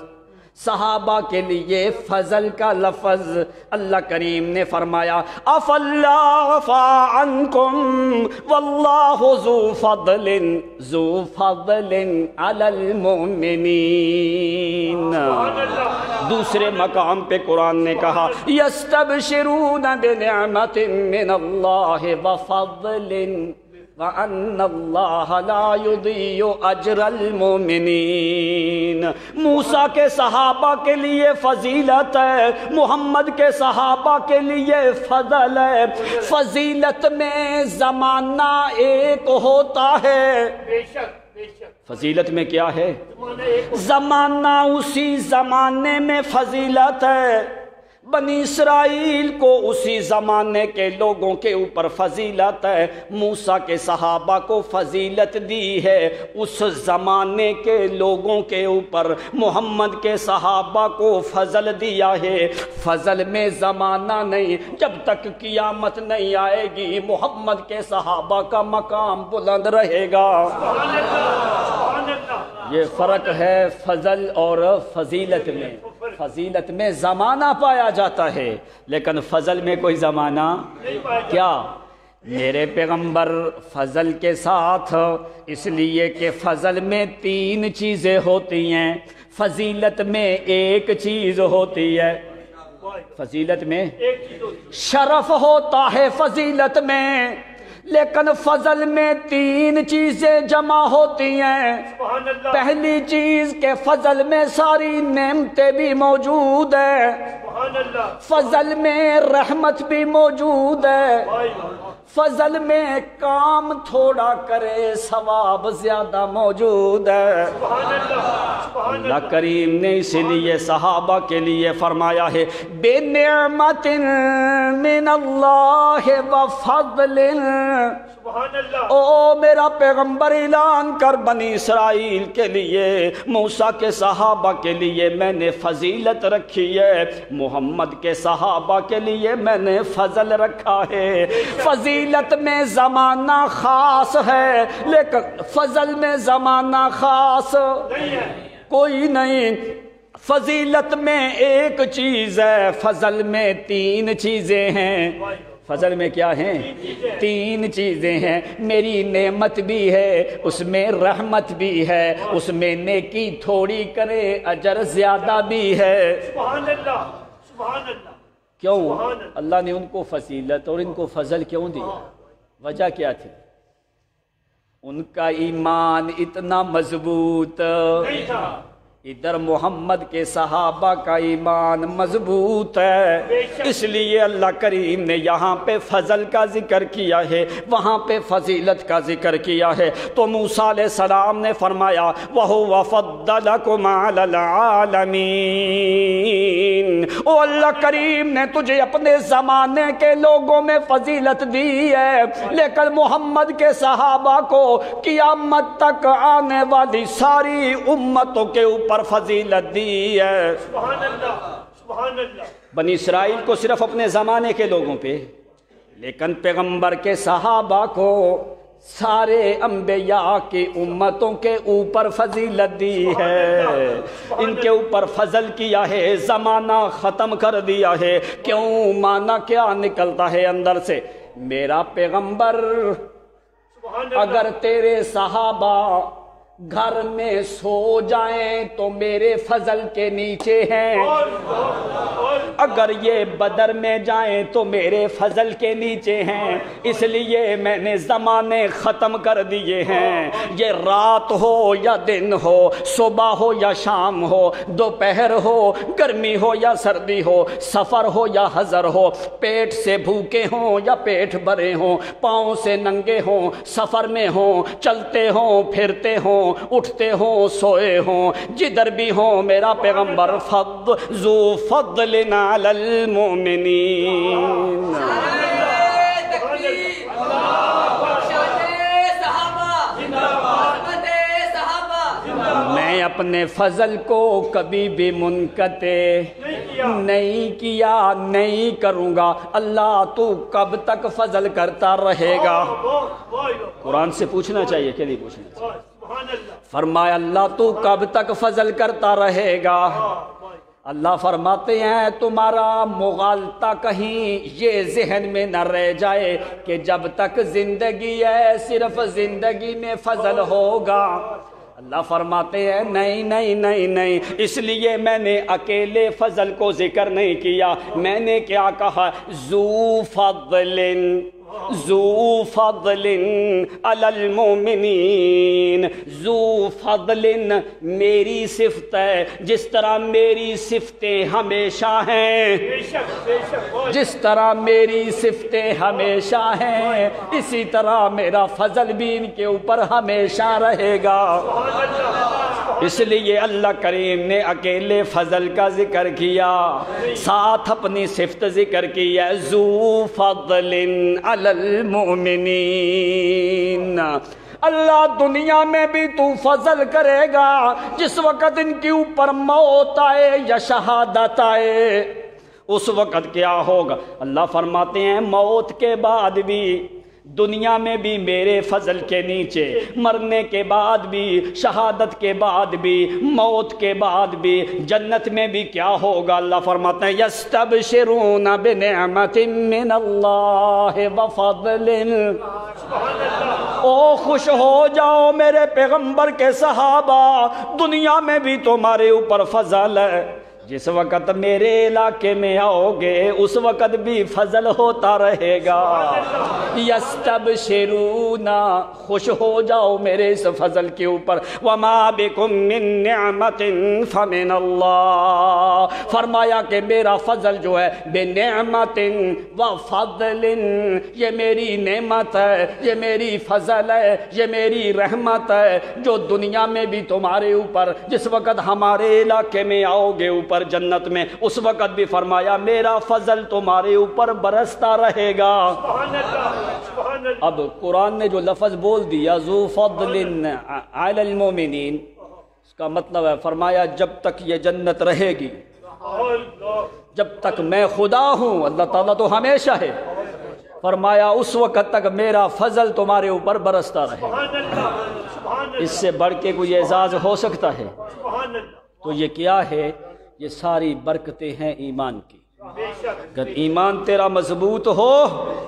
صحابہ کے لیے فضل کا لفظ۔ اللہ کریم نے فرمایا اف اللہ عفا عنکم واللہ ذو فضل علی المؤمنین۔ دوسرے مقام پہ قرآن نے کہا یستبشرون بنعمت من اللہ وفضل وَأَنَّ اللَّهَ لَا يُضِيعُ أَجْرَ الْمُؤْمِنِينَ۔ موسیٰ کے صحابہ کے لیے فضیلت ہے، محمد کے صحابہ کے لیے فضل ہے۔ فضیلت میں زمانہ ایک ہوتا ہے، بے شک، بے شک، فضیلت میں کیا ہے؟ زمانہ ایک، زمانہ اسی زمانے میں فضیلت ہے۔ بنی اسرائیل کو اسی زمانے کے لوگوں کے اوپر فضیلت ہے۔ موسیٰ کے صحابہ کو فضیلت دی ہے اس زمانے کے لوگوں کے اوپر، محمد کے صحابہ کو فضل دیا ہے۔ فضل میں زمانہ نہیں، جب تک قیامت نہیں آئے گی محمد کے صحابہ کا مقام بلند رہے گا۔ سبحان اللہ، سبحان اللہ، یہ فرق ہے فضل اور فضیلت میں۔ فضیلت میں زمانہ پایا جاتا ہے لیکن فضل میں کوئی زمانہ کیا؟ میرے پیغمبر فضل کے ساتھ، اس لیے کہ فضل میں 3 چیزیں ہوتی ہیں، فضیلت میں ایک چیز ہوتی ہے۔ فضیلت میں ایک چیز ہوتی ہے، شرف ہوتا ہے فضیلت میں، لیکن فضل میں 3 چیزیں جمع ہوتی ہیں۔ سبحان اللہ، پہلی چیز کہ فضل میں ساری نعمتیں بھی موجود ہیں، سبحان اللہ، فضل میں رحمت بھی موجود ہے، بھائی، فضل میں کام تھوڑا کرے ثواب زیادہ موجود ہے۔ سبحان اللہ، سبحان اللہ، اللہ کریم نے اسی لیے صحابہ کے لیے فرمایا ہے بے نعمت من اللہ وفضل۔ سبحان اللہ، او میرا پیغمبر اعلان کر بنی اسرائیل کے لیے، موسیٰ کے صحابہ کے لیے میں نے فضیلت رکھی ہے، محمد کے صحابہ کے لیے میں نے فضل رکھا ہے۔ فضیلت میں زمانہ خاص ہے لیکن فضل میں زمانہ خاص نہیں ہے، کوئی نہیں۔ فضیلت میں ایک چیز ہے، فضل میں 3 چیزیں ہیں۔ فضل میں کیا ہیں؟ 3 چیزیں ہیں۔ میری نعمت بھی ہے، اس میں رحمت بھی ہے، اس میں نیکی تھوڑی کرے اجر زیادہ بھی ہے۔ سبحان اللہ، سبحان اللہ، کیوں اللہ نے ان کو فضیلت اور ان کو فضل کیوں دیا؟ وجہ کیا تھی؟ ان کا ایمان اتنا مضبوط، نہیں تھا، ادھر محمد کے صحابہ کا ایمان مضبوط ہے، اس لیے اللہ کریم نے یہاں پہ فضل کا ذکر کیا ہے، وہاں پہ فضیلت کا ذکر کیا ہے۔ تو موسیٰ علیہ السلام نے فرمایا وَهُوَ فَضَّلَكُمْ عَلَى الْعَالَمِينَ، او اللہ کریم نے تجھے اپنے زمانے کے لوگوں میں فضیلت دی ہے، لیکن محمد کے صحابہ کو قیامت تک آنے والی ساری امتوں کے اوپر فضیلت دی ہے۔ سبحان اللہ، سبحان اللہ، بنی اسرائیل کو صرف اپنے زمانے کے لوگوں پہ، لیکن پیغمبر کے صحابہ کو سارے انبیاء کی امتوں کے اوپر فضیلت دی ہے، ان کے اوپر فضل کیا ہے، زمانہ ختم کر دیا ہے۔ کیوں؟ معنی کیا نکلتا ہے اندر سے؟ میرا پیغمبر سبحان اللہ، اگر تیرے صحابہ گھر میں سو جائیں تو میرے فضل کے نیچے ہیں، اگر یہ بدر میں جائیں تو میرے فضل کے نیچے ہیں، اس لیے میں نے زمانے ختم کر دیے ہیں۔ یہ رات ہو یا دن ہو، صبح ہو یا شام ہو، دوپہر ہو، گرمی ہو یا سردی ہو، سفر ہو یا حضر ہو، پیٹ سے بھوکے ہوں یا پیٹ بھرے ہوں، پاؤں سے ننگے ہوں، سفر میں ہوں، چلتے ہوں، پھرتے ہوں، اٹھتے ہوں، سوئے ہوں، جدھر بھی ہوں، میرا پیغمبر ذو فضل علی المؤمنین۔ میں اپنے فضل کو کبھی بھی منقطع نہیں کیا، نہیں کروں گا۔ اللہ تو کب تک فضل کرتا رہے گا؟ قرآن سے پوچھنا چاہیے کہ نہیں پوچھنا چاہیے؟ فرمایا اللہ تو کب تک فضل کرتا رہے گا؟ اللہ فرماتے ہیں تمہارا مغالطہ کہیں یہ ذہن میں نہ رہ جائے کہ جب تک زندگی ہے صرف زندگی میں فضل ہوگا۔ اللہ فرماتے ہیں نہیں نہیں نہیں نہیں، اس لیے میں نے اکیلے فضل کو ذکر نہیں کیا، میں نے کیا کہا؟ ذو فضل ذو فضل علی المؤمنین، ذو فضل میری صفت ہے، جس طرح میری صفتیں ہمیشہ ہیں، جس طرح میری صفتیں ہمیشہ ہیں اسی طرح میرا فضل بھی ان کے اوپر ہمیشہ رہے گا۔ اس لیے اللہ کریم نے اکیلے فضل کا ذکر کیا، ساتھ اپنی صفت ذکر کی ہے، ذو فضل علی المؤمنین۔ اللہ دنیا میں بھی تو فضل کرے گا، جس وقت ان کے اوپر موت آئے یا شہادت آئے اس وقت کیا ہوگا؟ اللہ فرماتے ہیں موت کے بعد بھی، دنیا میں بھی میرے فضل کے نیچے، مرنے کے بعد بھی، شہادت کے بعد بھی، موت کے بعد بھی، جنت میں بھی کیا ہوگا؟ اللہ فرماتے ہیں یستبشرون بنعمت من اللہ وفضل۔ او خوش ہو جاؤ میرے پیغمبر کے صحابہ، دنیا میں بھی تمہارے اوپر فضل ہے، جس وقت میرے علاقے میں آؤ گے اس وقت بھی فضل ہوتا رہے گا۔ یستبشرون، خوش ہو جاؤ میرے اس فضل کے اوپر، وما بکم من نعمت فمن اللہ، فرمایا کہ میرا فضل جو ہے بنعمت وفضل، یہ میری نعمت ہے، یہ میری فضل ہے، یہ میری رحمت ہے جو دنیا میں بھی تمہارے اوپر، جس وقت ہمارے علاقے میں آؤ گے اوپر جنت میں اس وقت بھی فرمایا میرا فضل تمہارے اوپر برستا رہے گا۔ اب قرآن نے جو لفظ بول دیا ذو فضل علی المؤمنین، اس کا مطلب ہے فرمایا جب تک یہ جنت رہے گی، جب تک میں خدا ہوں، اللہ تعالیٰ تو ہمیشہ ہے، فرمایا اس وقت تک میرا فضل تمہارے اوپر برستا رہے گا۔ اس سے بڑھ کے کوئی اعزاز ہو سکتا ہے؟ تو یہ کیا ہے؟ یہ ساری برکتیں ہیں ایمان کی۔ اگر ایمان تیرا مضبوط ہو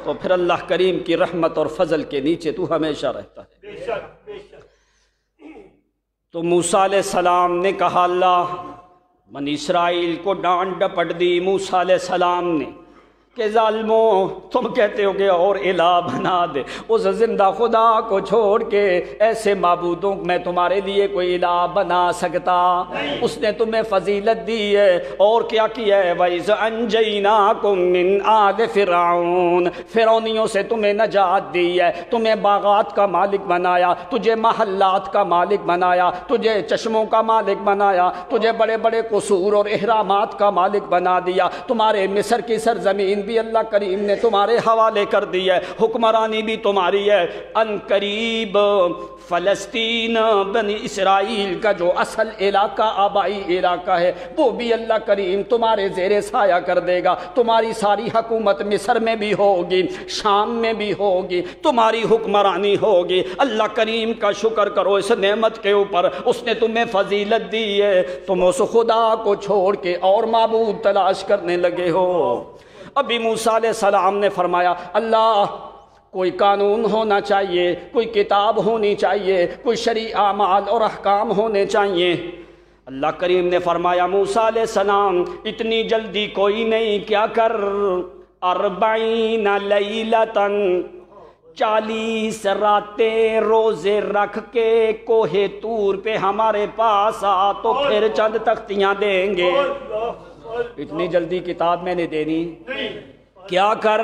تو پھر اللہ کریم کی رحمت اور فضل کے نیچے تو ہمیشہ رہتا ہے۔ تو موسیٰ علیہ السلام نے کہا، اللہ بنی اسرائیل کو ڈانٹ ڈپٹ دی موسیٰ علیہ السلام نے کہ ظالموں تم کہتے ہو کہ اور الہ بنا دے، اس زندہ خدا کو چھوڑ کے ایسے معبودوں میں تمہارے لیے کوئی الہ بنا سکتا؟ اس نے تمہیں فضیلت دی ہے اور کیا کیا ہے؟ وَإِذْ أَنْجَيْنَاكُمْ مِنْ آلِ فِرْعَوْنَ، فرعونیوں سے تمہیں نجات دی ہے، تمہیں باغات کا مالک بنایا، تجھے محلات کا مالک بنایا، تجھے چشموں کا مالک بنایا، تجھے بڑے بڑے قصور اور احرامات کا مالک بنا دیا، تمہارے مصر کی سرزمین بھی اللہ کریم نے تمہارے حوالے کر دی ہے، حکمرانی بھی تمہاری ہے۔ ان قریب فلسطین بنی اسرائیل کا جو اصل علاقہ آبائی علاقہ ہے وہ بھی اللہ کریم تمہارے زیر سایہ کر دے گا، تمہاری ساری حکومت مصر میں بھی ہوگی، شام میں بھی ہوگی، تمہاری حکمرانی ہوگی۔ اللہ کریم کا شکر کرو اس نعمت کے اوپر، اس نے تمہیں فضیلت دی ہے، تم اس خدا کو چھوڑ کے اور معبود تلاش کرنے لگے ہو۔ ابھی موسیٰ علیہ السلام نے فرمایا اللہ کوئی قانون ہونا چاہیے، کوئی کتاب ہونی چاہیے، کوئی شرعی اعمال اور احکام ہونے چاہیے۔ اللہ کریم نے فرمایا موسیٰ علیہ السلام اتنی جلدی کوئی نہیں، کیا کر 40 لیلتاً 40 راتیں روزے رکھ کے کوہ طور پہ ہمارے پاس آ تو پھر چند تختیاں دیں گے۔ اتنی جلدی کتاب میں نے دینی، کیا کر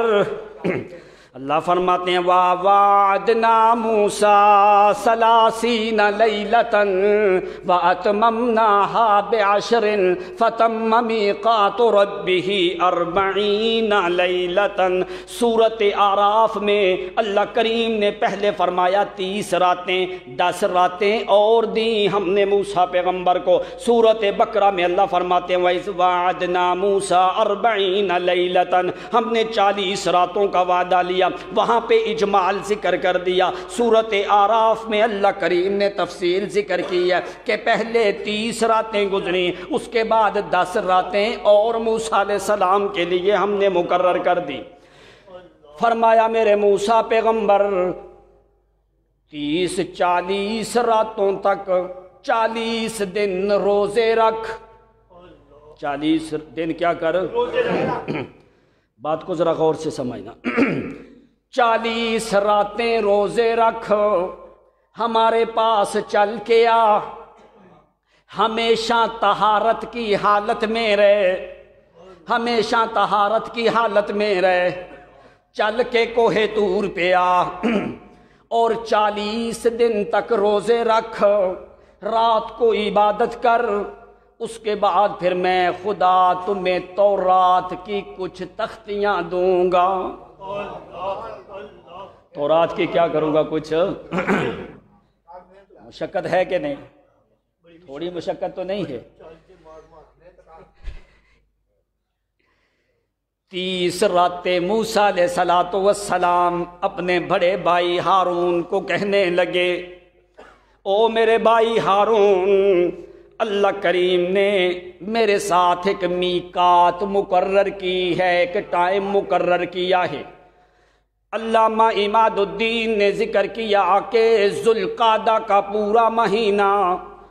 اللہ فرماتے ہیں وَوَعَدْنَا مُوسَىٰ 30 لیلةً وَأَتْمَمْنَاهَا ب10 فَتَمَّ مِیقَاتُ رَبِّهِ 40 لیلةً۔ سورۃ اعراف میں اللہ کریم نے پہلے فرمایا 30 راتیں، 10 راتیں اور دیں ہم نے موسیٰ پیغمبر کو۔ سورۃ بقرہ میں اللہ فرماتے ہیں وَإِذْ وَعَدْنَا مُوسَىٰ 40 لیلةً، ہم نے 40 راتوں کا وعدہ لیا، وہاں پہ اجمال ذکر کر دیا۔ سورۃ اعراف میں اللہ کریم نے تفصیل ذکر کی ہے کہ پہلے 30 راتیں گزری، اس کے بعد 10 راتیں اور موسیٰ علیہ السلام کے لیے ہم نے مقرر کر دی۔ فرمایا میرے موسیٰ پیغمبر 30-40 راتوں تک 40 دن روزے رکھ، 40 دن کیا کر، بات کو ذرا غور سے سمجھنا، 40 راتیں روزے رکھ، ہمارے پاس چل کے آ، ہمیشہ طہارت کی حالت میں رہ، ہمیشہ طہارت کی حالت میں رہ، چل کے کوہ طور پہ آ اور 40 دن تک روزے رکھ، رات کو عبادت کر، اس کے بعد پھر میں خدا تمہیں تورات کی کچھ تختیاں دوں گا۔ تورات کی کیا کروں گا؟ کچھ مشقت ہے کہ نہیں؟ تھوڑی مشقت تو نہیں ہے۔ 30 راتیں موسیٰ علیہ السلام اپنے بڑے بھائی ہارون کو کہنے لگے او میرے بھائی ہارون، اللہ کریم نے میرے ساتھ ایک میقات مقرر کی ہے، ایک ٹائم مقرر کیا ہے۔ علامہ عماد الدین نے ذکر کیا کہ ذوالقعدہ کا پورا مہینہ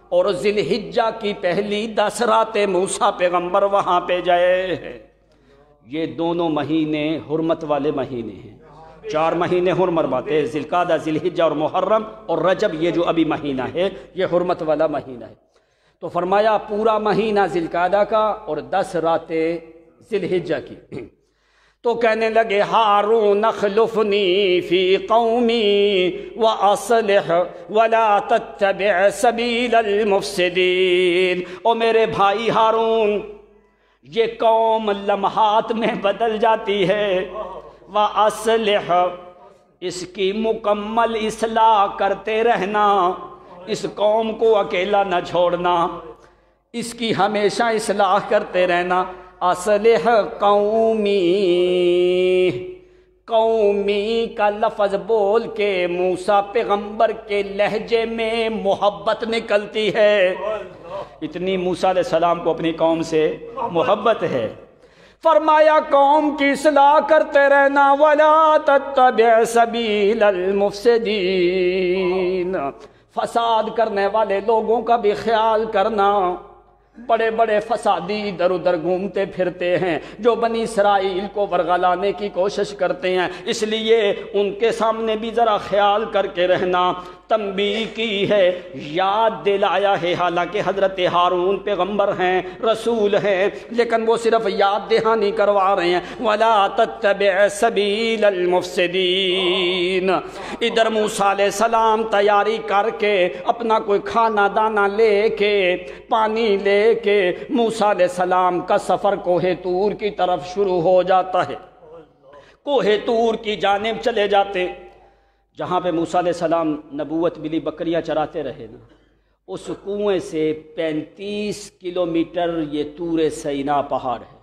اور ذی الحجہ کی پہلی 10 راتیں موسیٰ پیغمبر وہاں پہ جائے ہیں۔ یہ دونوں مہینے حرمت والے مہینے ہیں، 4 مہینے حرمت باتے، ذی القعدہ، ذی الحجہ اور محرم اور رجب، یہ جو ابھی مہینہ ہے یہ حرمت والا مہینہ ہے۔ تو فرمایا پورا مہینہ ذی القعدہ کا اور 10 راتیں ذی الحجہ کی۔ تو کہنے لگے ہارون اخلفنی فی قومی واصلح ولا تتبع سبیل المفسدین، او میرے بھائی ہارون، یہ قوم لمحات میں بدل جاتی ہے، واصلح، اس کی مکمل اصلاح کرتے رہنا، اس قوم کو اکیلا نہ چھوڑنا، اس کی ہمیشہ اصلاح کرتے رہنا۔ اصلح قومی، قومی کا لفظ بول کے موسیٰ پیغمبر کے لہجے میں محبت نکلتی ہے، اتنی موسیٰ علیہ السلام کو اپنی قوم سے محبت ہے۔ فرمایا قوم کی اصلاح کرتے رہنا، ولا تتبع سبیل المفسدین، فساد کرنے والے لوگوں کا بھی خیال کرنا۔ بڑے بڑے فسادی ادھر ادھر گھومتے پھرتے ہیں جو بنی اسرائیل کو ورغلانے کی کوشش کرتے ہیں، اس لیے ان کے سامنے بھی ذرا خیال کر کے رہنا۔ تنبیہ کی ہے، یاد دلایا ہے، حالانکہ حضرت ہارون پیغمبر ہیں، رسول ہیں، لیکن وہ صرف یاد دہانی کروا رہے ہیں۔ وَلَا تَتَّبِعْ سَبِيلَ الْمُفْسِدِينَ۔ ادھر موسیٰ علیہ السلام تیاری کر کے اپنا کوئی کھانا دانا لے کے، پانی لے کے، موسیٰ علیہ السلام کا سفر کوہ طور کی طرف شروع ہو جاتا ہے۔ کوہ طور کی جانب چلے جاتے، جہاں پہ موسیٰ علیہ السلام نبوت ملی، بکریاں چراتے رہے نا، اس کنویں سے 35 کلومیٹر یہ طور سینا پہاڑ ہے۔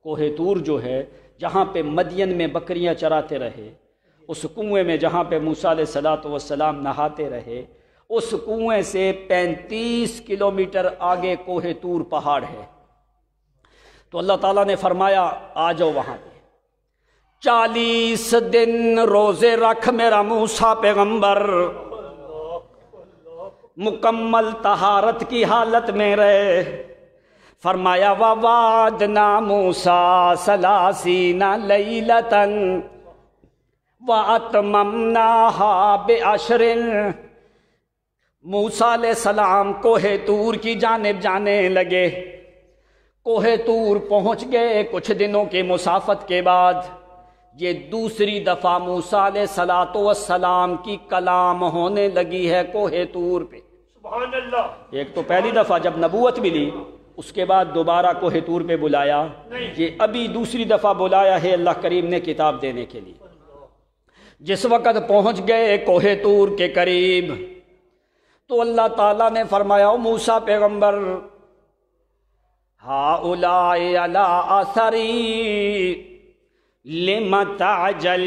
کوہ طور جو ہے جہاں پہ مدین میں بکریاں چراتے رہے، اس کنویں میں جہاں پہ موسیٰ علیہ السلام نہاتے رہے، اس کنویں سے 35 کلومیٹر آگے کوہ طور پہاڑ ہے۔ تو اللہ تعالیٰ نے فرمایا آ جاؤ وہاں پہ، 40 دن روزے رکھ میرا موسیٰ پیغمبر، مکمل طہارت کی حالت میں رہے. فرمایا وَوَعَدْنَا مُوسَىٰ ثَلَاثِينَ لَيْلَةً وَأَتْمَمْنَاهَا بِعَشْرٍ. موسیٰ علیہ السلام کوہ طور کی جانب جانے لگے. کوہ طور پہنچ گئے. کچھ دنوں کے مسافت کے بعد یہ دوسری دفعہ موسیٰ علیہ السلام کی کلام ہونے لگی ہے کوہ طور پہ. سبحان اللہ. ایک تو پہلی دفعہ جب نبوت ملی، اس کے بعد دوبارہ کوہ طور پہ بلایا. یہ ابھی دوسری دفعہ بلایا ہے اللہ کریم نے کتاب دینے کے لیے. جس وقت پہنچ گئے کوہ طور کے قریب تو اللہ تعالیٰ نے فرمایا موسیٰ پیغمبر ہؤلاء علی آثری لم تعجل.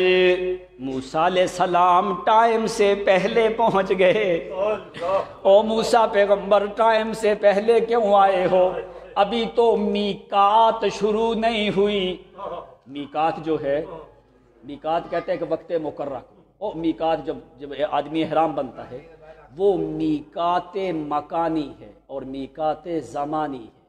موسیٰ علیہ السلام ٹائم سے پہلے پہنچ گئے. او موسیٰ پیغمبر ٹائم سے پہلے کیوں آئے ہو؟ ابھی تو میقات شروع نہیں ہوئی. میقات جو ہے، میقات کہتے ہیں کہ وقت مقررہ. او میقات جب آدمی احرام بنتا ہے وہ میقات مکانی ہے اور میقات زمانی ہے.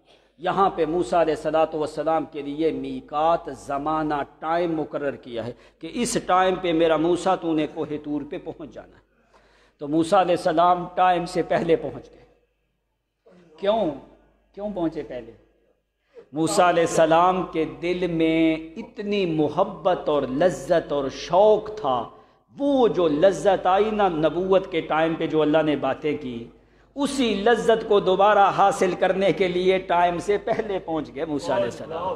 یہاں پہ موسیٰ علیہ السلام کے لیے میقات زمانہ ٹائم مقرر کیا ہے کہ اس ٹائم پہ میرا موسیٰ تو نے کوہ طور پہ پہنچ جانا ہے. تو موسیٰ علیہ السلام ٹائم سے پہلے پہنچ گئے. کیوں پہنچے پہلے؟ موسیٰ علیہ السلام کے دل میں اتنی محبت اور لذت اور شوق تھا. وہ جو لذت آئی نا نبوت کے ٹائم پہ جو اللہ نے باتیں کی، اسی لذت کو دوبارہ حاصل کرنے کے لیے ٹائم سے پہلے پہنچ گئے موسیٰ علیہ السلام.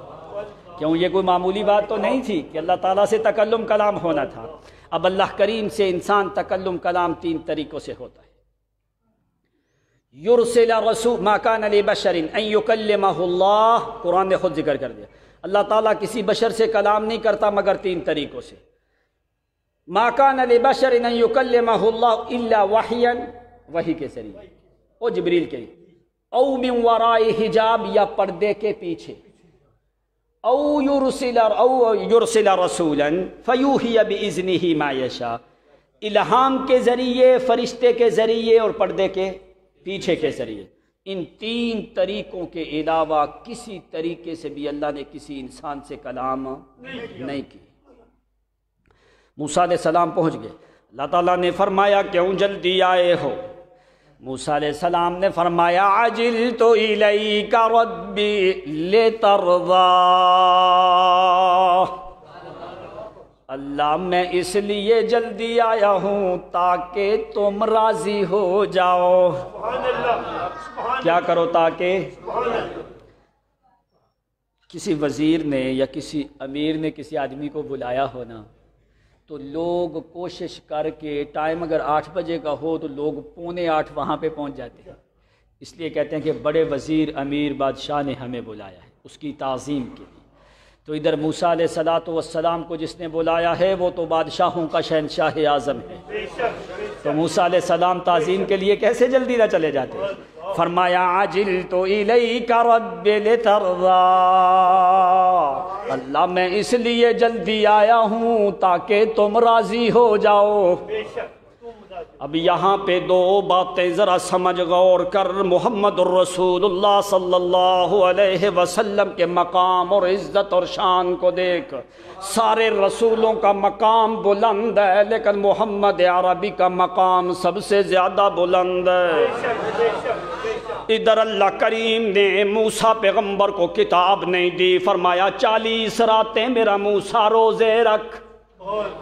کیوں یہ کوئی معمولی بات تو نہیں تھی کہ اللہ تعالیٰ سے تکلم کلام ہونا تھا. اب اللہ کریم سے انسان تکلم کلام تین طریقوں سے ہوتا ہے. یرسل رسول ما کان لبشر ان یکلمہ اللہ، قرآن نے خود ذکر کر دیا. اللہ تعالیٰ کسی بشر سے کلام نہیں کرتا مگر تین طریقوں سے. ما کان لبشر ان یکلمہ اللہ الا وحیا، وحی کے ذریعے، او جبریل کے لیے، او من وراء حجاب، یا پردے کے پیچھے، او یرسل رسولا فیوحی باذنہ ما یشاء، الہام کے ذریعے، فرشتے کے ذریعے اور پردے کے پیچھے کے ذریعے. ان تین طریقوں کے علاوہ کسی طریقے سے بھی اللہ نے کسی انسان سے کلام نہیں کی. موسیٰ علیہ السلام پہنچ گئے. اللہ تعالیٰ نے فرمایا کیوں جلدی آئے ہو؟ موسیٰ علیہ السلام نے فرمایا عجلت الیک ربی لترضی. اللہ میں اس لیے جلدی آیا ہوں تاکہ تم راضی ہو جاؤ. کیا کرو؟ تاکہ کسی وزیر نے یا کسی امیر نے کسی آدمی کو بلایا ہو نا، تو لوگ کوشش کر کے ٹائم اگر 8 بجے کا ہو تو لوگ 7:45 وہاں پہ پہنچ جاتے ہیں. اس لیے کہتے ہیں کہ بڑے وزیر امیر بادشاہ نے ہمیں بلایا ہے، اس کی تعظیم کے لیے. تو ادھر موسیٰ علیہ السلام کو جس نے بلایا ہے وہ تو بادشاہوں کا شہنشاہ اعظم ہے. تو موسیٰ علیہ السلام تعظیم کے لیے کیسے جلدی نہ چلے جاتے؟ فرمایا عجلت الیک رب لترضی. اللہ میں اس لیے جلدی آیا ہوں تاکہ تم راضی ہو جاؤ. اب یہاں پہ دو باتیں ذرا سمجھ غور کر. محمد الرسول اللہ صلی اللہ علیہ وسلم کے مقام اور عزت اور شان کو دیکھ. سارے رسولوں کا مقام بلند ہے لیکن محمد عربی کا مقام سب سے زیادہ بلند ہے. ادھر اللہ کریم نے موسیٰ پیغمبر کو کتاب نہیں دی. فرمایا 40 راتیں میرا موسیٰ روزے رکھ،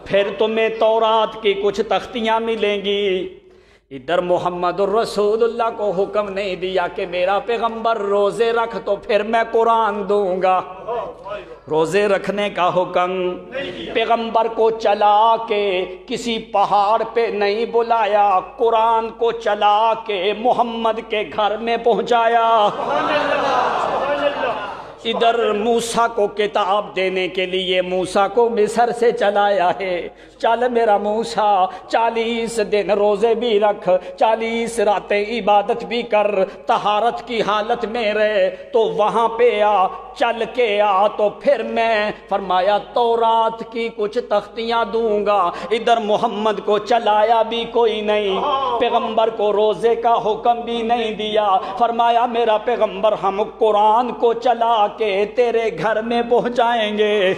پھر تمہیں تورات کی کچھ تختیاں ملیں گی. ادھر محمد الرسول اللہ کو حکم نہیں دیا کہ میرا پیغمبر روزے رکھ تو پھر میں قرآن دوں گا. روزے رکھنے کا حکم پیغمبر کو چلا کے کسی پہاڑ پہ نہیں بلایا، قرآن کو چلا کے محمد کے گھر میں پہنچایا. ادھر موسیٰ کو کتاب دینے کے لیے موسیٰ کو مصر سے چلایا ہے. چل میرا موسیٰ 40 دن روزے بھی رکھ، 40 راتیں عبادت بھی کر، طہارت کی حالت میں رہ. تو وہاں پہ چل کے آ تو پھر میں فرمایا تورات کی کچھ تختیاں دوں گا۔ ادھر محمد کو چلایا بھی کوئی نہیں، پیغمبر کو روزے کا حکم بھی نہیں دیا۔ فرمایا میرا پیغمبر ہم قرآن کو چلا کے تیرے گھر میں پہنچائیں گے۔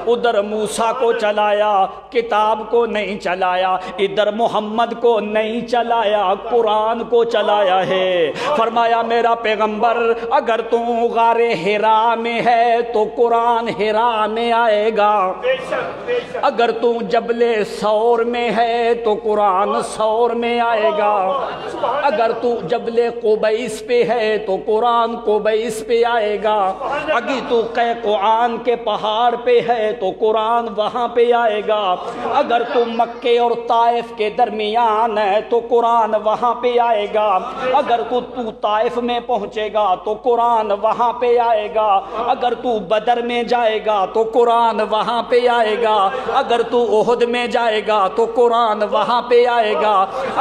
ادھر موسیٰ کو چلایا، کتاب کو نہیں چلایا، ادھر محمد کو نہیں چلایا، قرآن کو چلایا ہے۔ فرمایا میرا پیغمبر اگر تو غار حرا میں ہے تو قرآن حرا میں آئے گا، اگر تو جبل ثور میں ہے تو قرآن ثور میں آئے گا، اگر تو جبل قبیس پہ ہے تو قرآن قبیس پہ آئے گا، اگر تو قیقعان کے پہاڑ پہ ہے تو قرآن وہاں پہ آئے گا، اگر تو مکے اور طائف کے درمیان ہے تو قرآن وہاں پہ آئے گا، اگر تو طائف میں پہنچے گا تو قرآن وہاں پہ آئے گا، اگر تو بدر میں جائے گا تو قرآن وہاں پہ آئے گا، اگر تو احد میں جائے گا تو قرآن وہاں پہ آئے گا،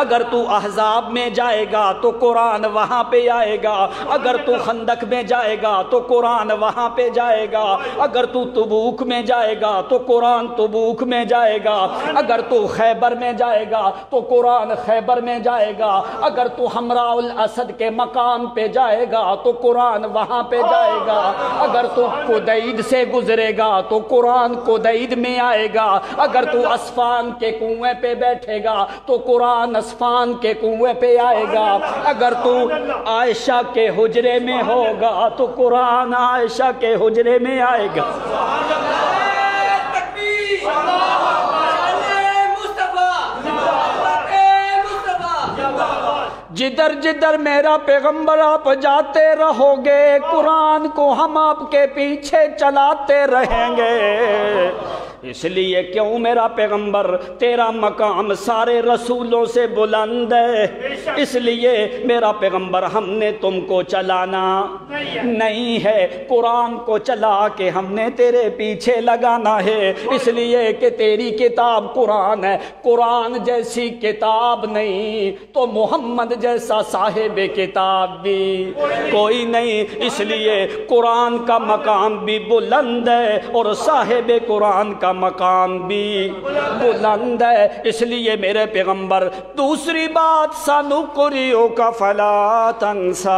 اگر تو احزاب میں جائے گا تو قرآن وہاں پہ آئے گا، اگر تو خندق میں جائے گا تو قرآن وہاں پہ جائے گا، اگر تو تبوک میں جائے گا تو قرآن تبوک میں جائے گا، اگر تو خیبر میں جائے گا تو قرآن خیبر میں جائے گا، اگر تو حمراء الاسد کے مقام پہ جائے گا تو قرآن وہاں پہ جائے گا، اگر تو قدید سے گزرے گا تو قرآن قدید میں آئے گا، اگر تو اسفان کے کنویں پہ بیٹھے گا تو قرآن اسفان کے کنویں پہ آئے گا، اگر تو عائشہ کے حجرے میں ہوگا تو قرآن عائشہ کے حجرے میں آئے گا۔ جدھر جدھر میرا پیغمبر آپ جاتے رہو گے قرآن کو ہم آپ کے پیچھے چلاتے رہیں گے۔ اس لیے کیوں میرا پیغمبر تیرا مقام سارے رسولوں سے بلند ہے، اس لیے میرا پیغمبر ہم نے تم کو چلانا نہیں ہے، قرآن کو چلا کے ہم نے تیرے پیچھے لگانا ہے، اس لیے کہ تیری کتاب قرآن ہے، قرآن جیسی کتاب نہیں تو محمد جیسا صاحب کتاب بھی کوئی نہیں، اس لیے قرآن کا مقام بھی بلند ہے اور صاحب قرآن کا مقام بھی بلند ہے۔ اس لیے میرے پیغمبر دوسری بات سَنُقْرِئُكَ فَلَا تَنْسَى،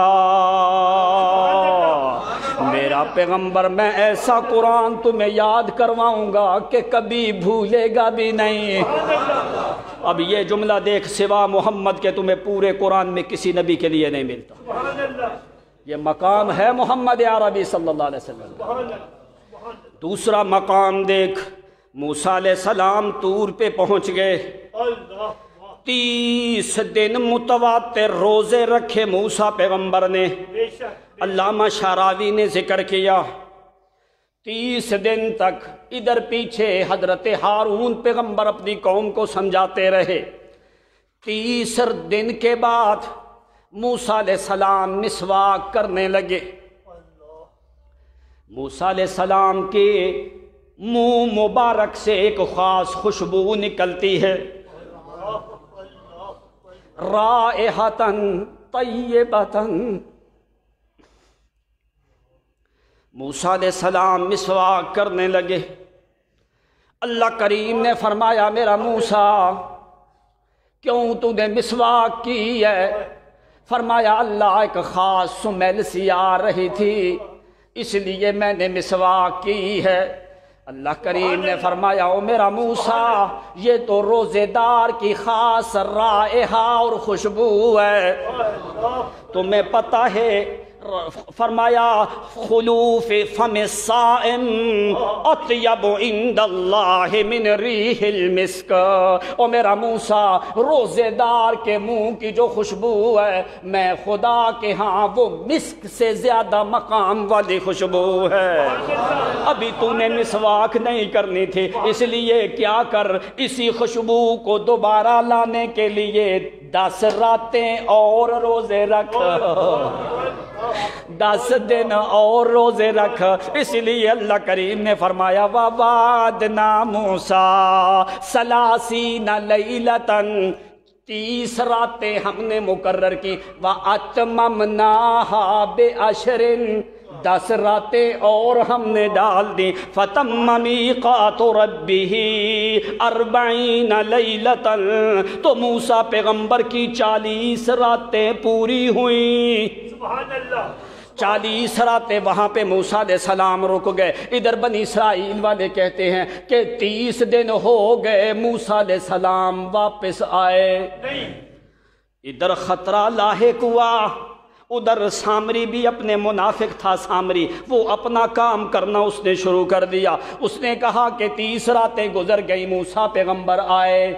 میرا پیغمبر میں ایسا قرآن تمہیں یاد کرواؤں گا کہ کبھی بھولے گا بھی نہیں۔ اب یہ جملہ دیکھ، سوا محمد کے تمہیں پورے قرآن میں کسی نبی کے لیے نہیں ملتا، یہ مقام ہے محمد عربی صلی اللہ علیہ وسلم۔ دوسرا مقام دیکھ، موسیٰ علیہ السلام طور پہ پہنچ گئے، 30 دن متواتر روزے رکھے موسیٰ پیغمبر نے۔ علامہ شعراوی نے ذکر کیا 30 دن تک ادھر پیچھے حضرت ہارون پیغمبر اپنی قوم کو سمجھاتے رہے۔ 30 دن کے بعد موسیٰ علیہ السلام مسواک کرنے لگے۔ موسیٰ علیہ السلام کے منہ مبارک سے ایک خاص خوشبو نکلتی ہے، رائحتاً طیبتاً۔ موسیٰ علیہ السلام مسواک کرنے لگے۔ اللہ کریم نے فرمایا میرا موسیٰ کیوں تو نے مسواک کی ہے؟ فرمایا اللہ ایک خاص سمیل سی آ رہی تھی اس لیے میں نے مسواک کی ہے۔ اللہ کریم نے فرمایا او میرا موسیٰ یہ تو روزے دار کی خاص رائحہ اور خوشبو ہے، تمہیں پتہ ہے فرمایا خلوف فم الصائم اطیب عند اللہ من ریح المسک۔ او میرا موسیٰ روزے دار کے منہ کی جو خوشبو ہے میں خدا کے ہاں وہ مسک سے زیادہ مقام والی خوشبو ہے۔ ابھی تو نے مسواک نہیں کرنی تھی، اس لیے کیا کر اسی خوشبو کو دوبارہ لانے کے لیے 10 راتیں اور روزے رکھ، 10 دن اور روزے رکھ۔ اس لیے اللہ کریم نے فرمایا وَوَعَدْنَا مُوسَىٰ 30 لَيْلَةً، 30 راتیں ہم نے مقرر کی، وَأَتْمَمْنَاهَا بِعَشْرٍ، 10 راتیں اور ہم نے ڈال دی. فتم میقات ربہ 40 لیلۃ، تو موسیٰ پیغمبر کی 40 راتیں پوری ہوئیں. سبحان اللہ. 40 راتیں وہاں پہ موسیٰ علیہ السلام رک گئے. ادھر بنی اسرائیل والے کہتے ہیں کہ 30 دن ہو گئے موسیٰ علیہ السلام واپس آئے. نہیں. ادھر خطرہ لاحق ہوا. ادھر سامری بھی اپنے منافق تھا. سامری وہ اپنا کام کرنا اس نے شروع کر دیا. اس نے کہا کہ 30 راتیں گزر گئی، موسیٰ پیغمبر آئے.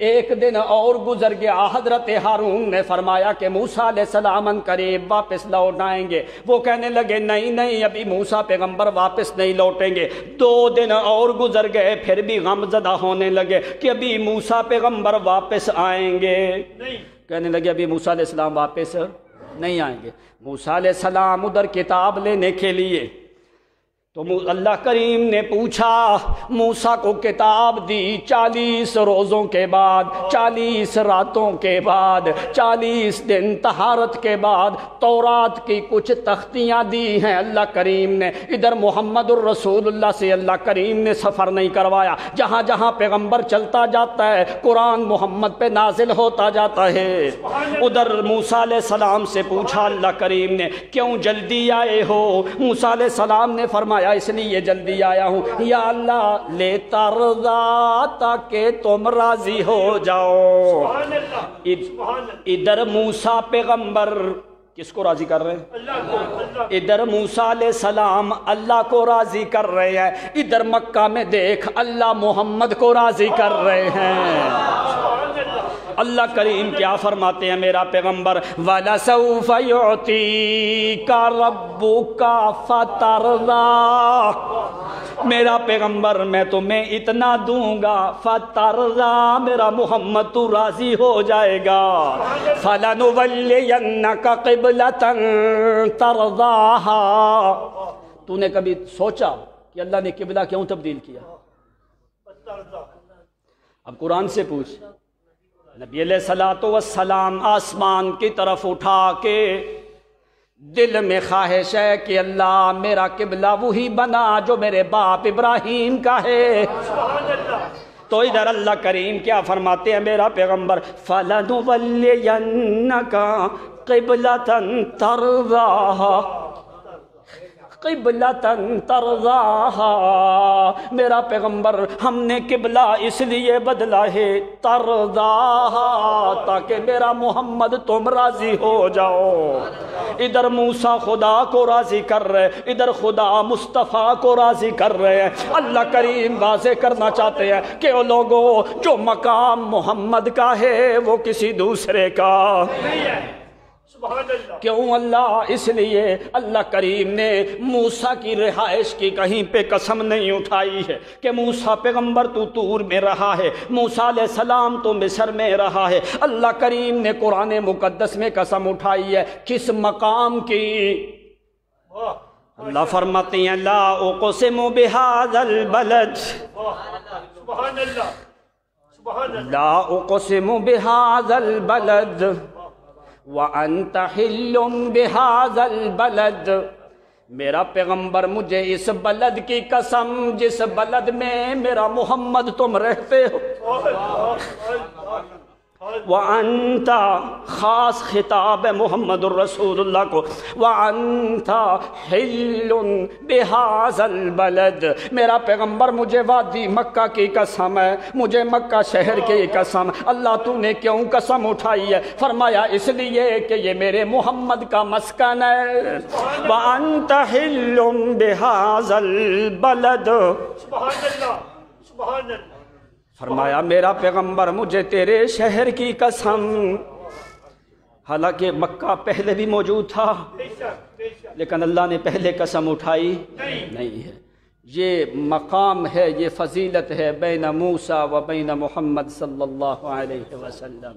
ایک دن اور گزر گیا. حضرت ہارون نے فرمایا کہ موسیٰ علیہ السلام ان قریب واپس لوٹ آئیں گے. وہ کہنے لگے نہیں نہیں، ابھی موسیٰ پیغمبر واپس نہیں لوٹیں گے. 2 دن اور گزر گئے، پھر بھی غم زدہ ہونے لگے کہ ابھی موسیٰ پیغمبر واپس آئیں گے. کہنے لگے ابھی موسیٰ علیہ السلام واپس نہیں آئیں گے. موسیٰ علیہ السلام ادھر کتاب لینے کے لیے، تو اللہ کریم نے پوچھا، موسیٰ کو کتاب دی. 40 روزوں کے بعد، 40 راتوں کے بعد، 40 دن طہارت کے بعد تورات کی کچھ تختیاں دی ہیں اللہ کریم نے. ادھر محمد الرسول اللہ سے اللہ کریم نے سفر نہیں کروایا. جہاں جہاں پیغمبر چلتا جاتا ہے قرآن محمد پہ نازل ہوتا جاتا ہے. ادھر موسیٰ علیہ السلام سے پوچھا اللہ کریم نے کیوں جلدی آئے ہو؟ موسیٰ علیہ السلام نے فرمایا اس لیے جلدی آیا ہوں یا اللہ لیتا رضا تاکہ تم راضی ہو جاؤ. ادھر موسیٰ پیغمبر کس کو راضی کر رہے ہیں؟ ادھر موسیٰ علیہ السلام اللہ کو راضی کر رہے ہیں. ادھر مکہ میں دیکھ اللہ محمد کو راضی کر رہے ہیں. اللہ کریم کیا فرماتے ہیں میرا پیغمبر؟ وَلَسَوْفَ يُعْتِيكَ رَبُّكَ فَتَرْضَىٰ. میرا پیغمبر میں تمہیں اتنا دوں گا، فَتَرْضَىٰ میرا محمد تو راضی ہو جائے گا. فَلَنُوَلِّيَنَّكَ قِبْلَةً تَرْضَاهَا. تو نے کبھی سوچا کہ اللہ نے قبلہ کیوں تبدیل کیا؟ اب قرآن سے پوچھ. نبی علیہ السلام آسمان کی طرف اٹھا کے دل میں خواہش ہے کہ اللہ میرا قبلہ وہی بنا جو میرے باپ ابراہیم کا ہے. تو ادھر اللہ کریم کیا فرماتے ہیں میرا پیغمبر؟ فَلَنُوَلِّيَنَّكَ قِبْلَةً تَرْضَاهَا. قبلۃ ترضاها. میرا پیغمبر ہم نے قبلہ اس لیے بدلا ہے ترضاها تاکہ میرا محمد تم راضی ہو جاؤ. ادھر موسیٰ خدا کو راضی کر رہے، ادھر خدا مصطفیٰ کو راضی کر رہے ہیں. اللہ کریم واضح کرنا چاہتے ہیں کہ وہ لوگوں جو مقام محمد کا ہے وہ کسی دوسرے کا نہیں ہے. کیوں اللہ؟ اس لیے اللہ کریم نے موسیٰ کی رہائش کی کہیں پہ قسم نہیں اٹھائی ہے کہ موسیٰ پیغمبر تو طور میں رہا ہے، موسیٰ علیہ السلام تو مصر میں رہا ہے. اللہ کریم نے قرآن مقدس میں قسم اٹھائی ہے کس مقام کی؟ اللہ فرماتے ہیں لا اقسم بہذا البلد. لا اقسم بہذا البلد وَأَنْتَ حِلٌّ بِهَذَا الْبَلَدِ. میرا پیغمبر مجھے اس بلد کی قسم جس بلد میں میرا محمد تم رہتے ہو. وَأَنْتَ خاص خطاب ہے محمد الرسول اللہ کو. وَأَنْتَ حِلٌّ بِهَذَا الْبَلَدِ. میرا پیغمبر مجھے وادی مکہ کی قسم ہے، مجھے مکہ شہر کی قسم. اللہ تو نے کیوں قسم اٹھائی ہے؟ فرمایا اس لیے کہ یہ میرے محمد کا مسکن ہے. وَأَنْتَ حِلٌّ بِهَذَا الْبَلَدِ. سبحان اللہ سبحان اللہ. فرمایا میرا پیغمبر مجھے تیرے شہر کی قسم. حالانکہ مکہ پہلے بھی موجود تھا لیکن اللہ نے پہلے قسم اٹھائی نہیں ہے. یہ مقام ہے، یہ فضیلت ہے بین موسیٰ و بین محمد صلی اللہ علیہ وسلم.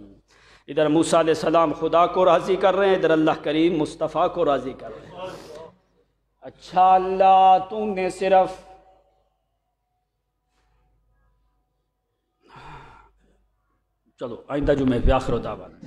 ادھر موسیٰ علیہ السلام خدا کو راضی کر رہے ہیں، ادھر اللہ کریم مصطفیٰ کو راضی کر رہے ہیں. اچھا اللہ تو نے صرف چلو آئندہ جمعے پہ آخر دعوانا.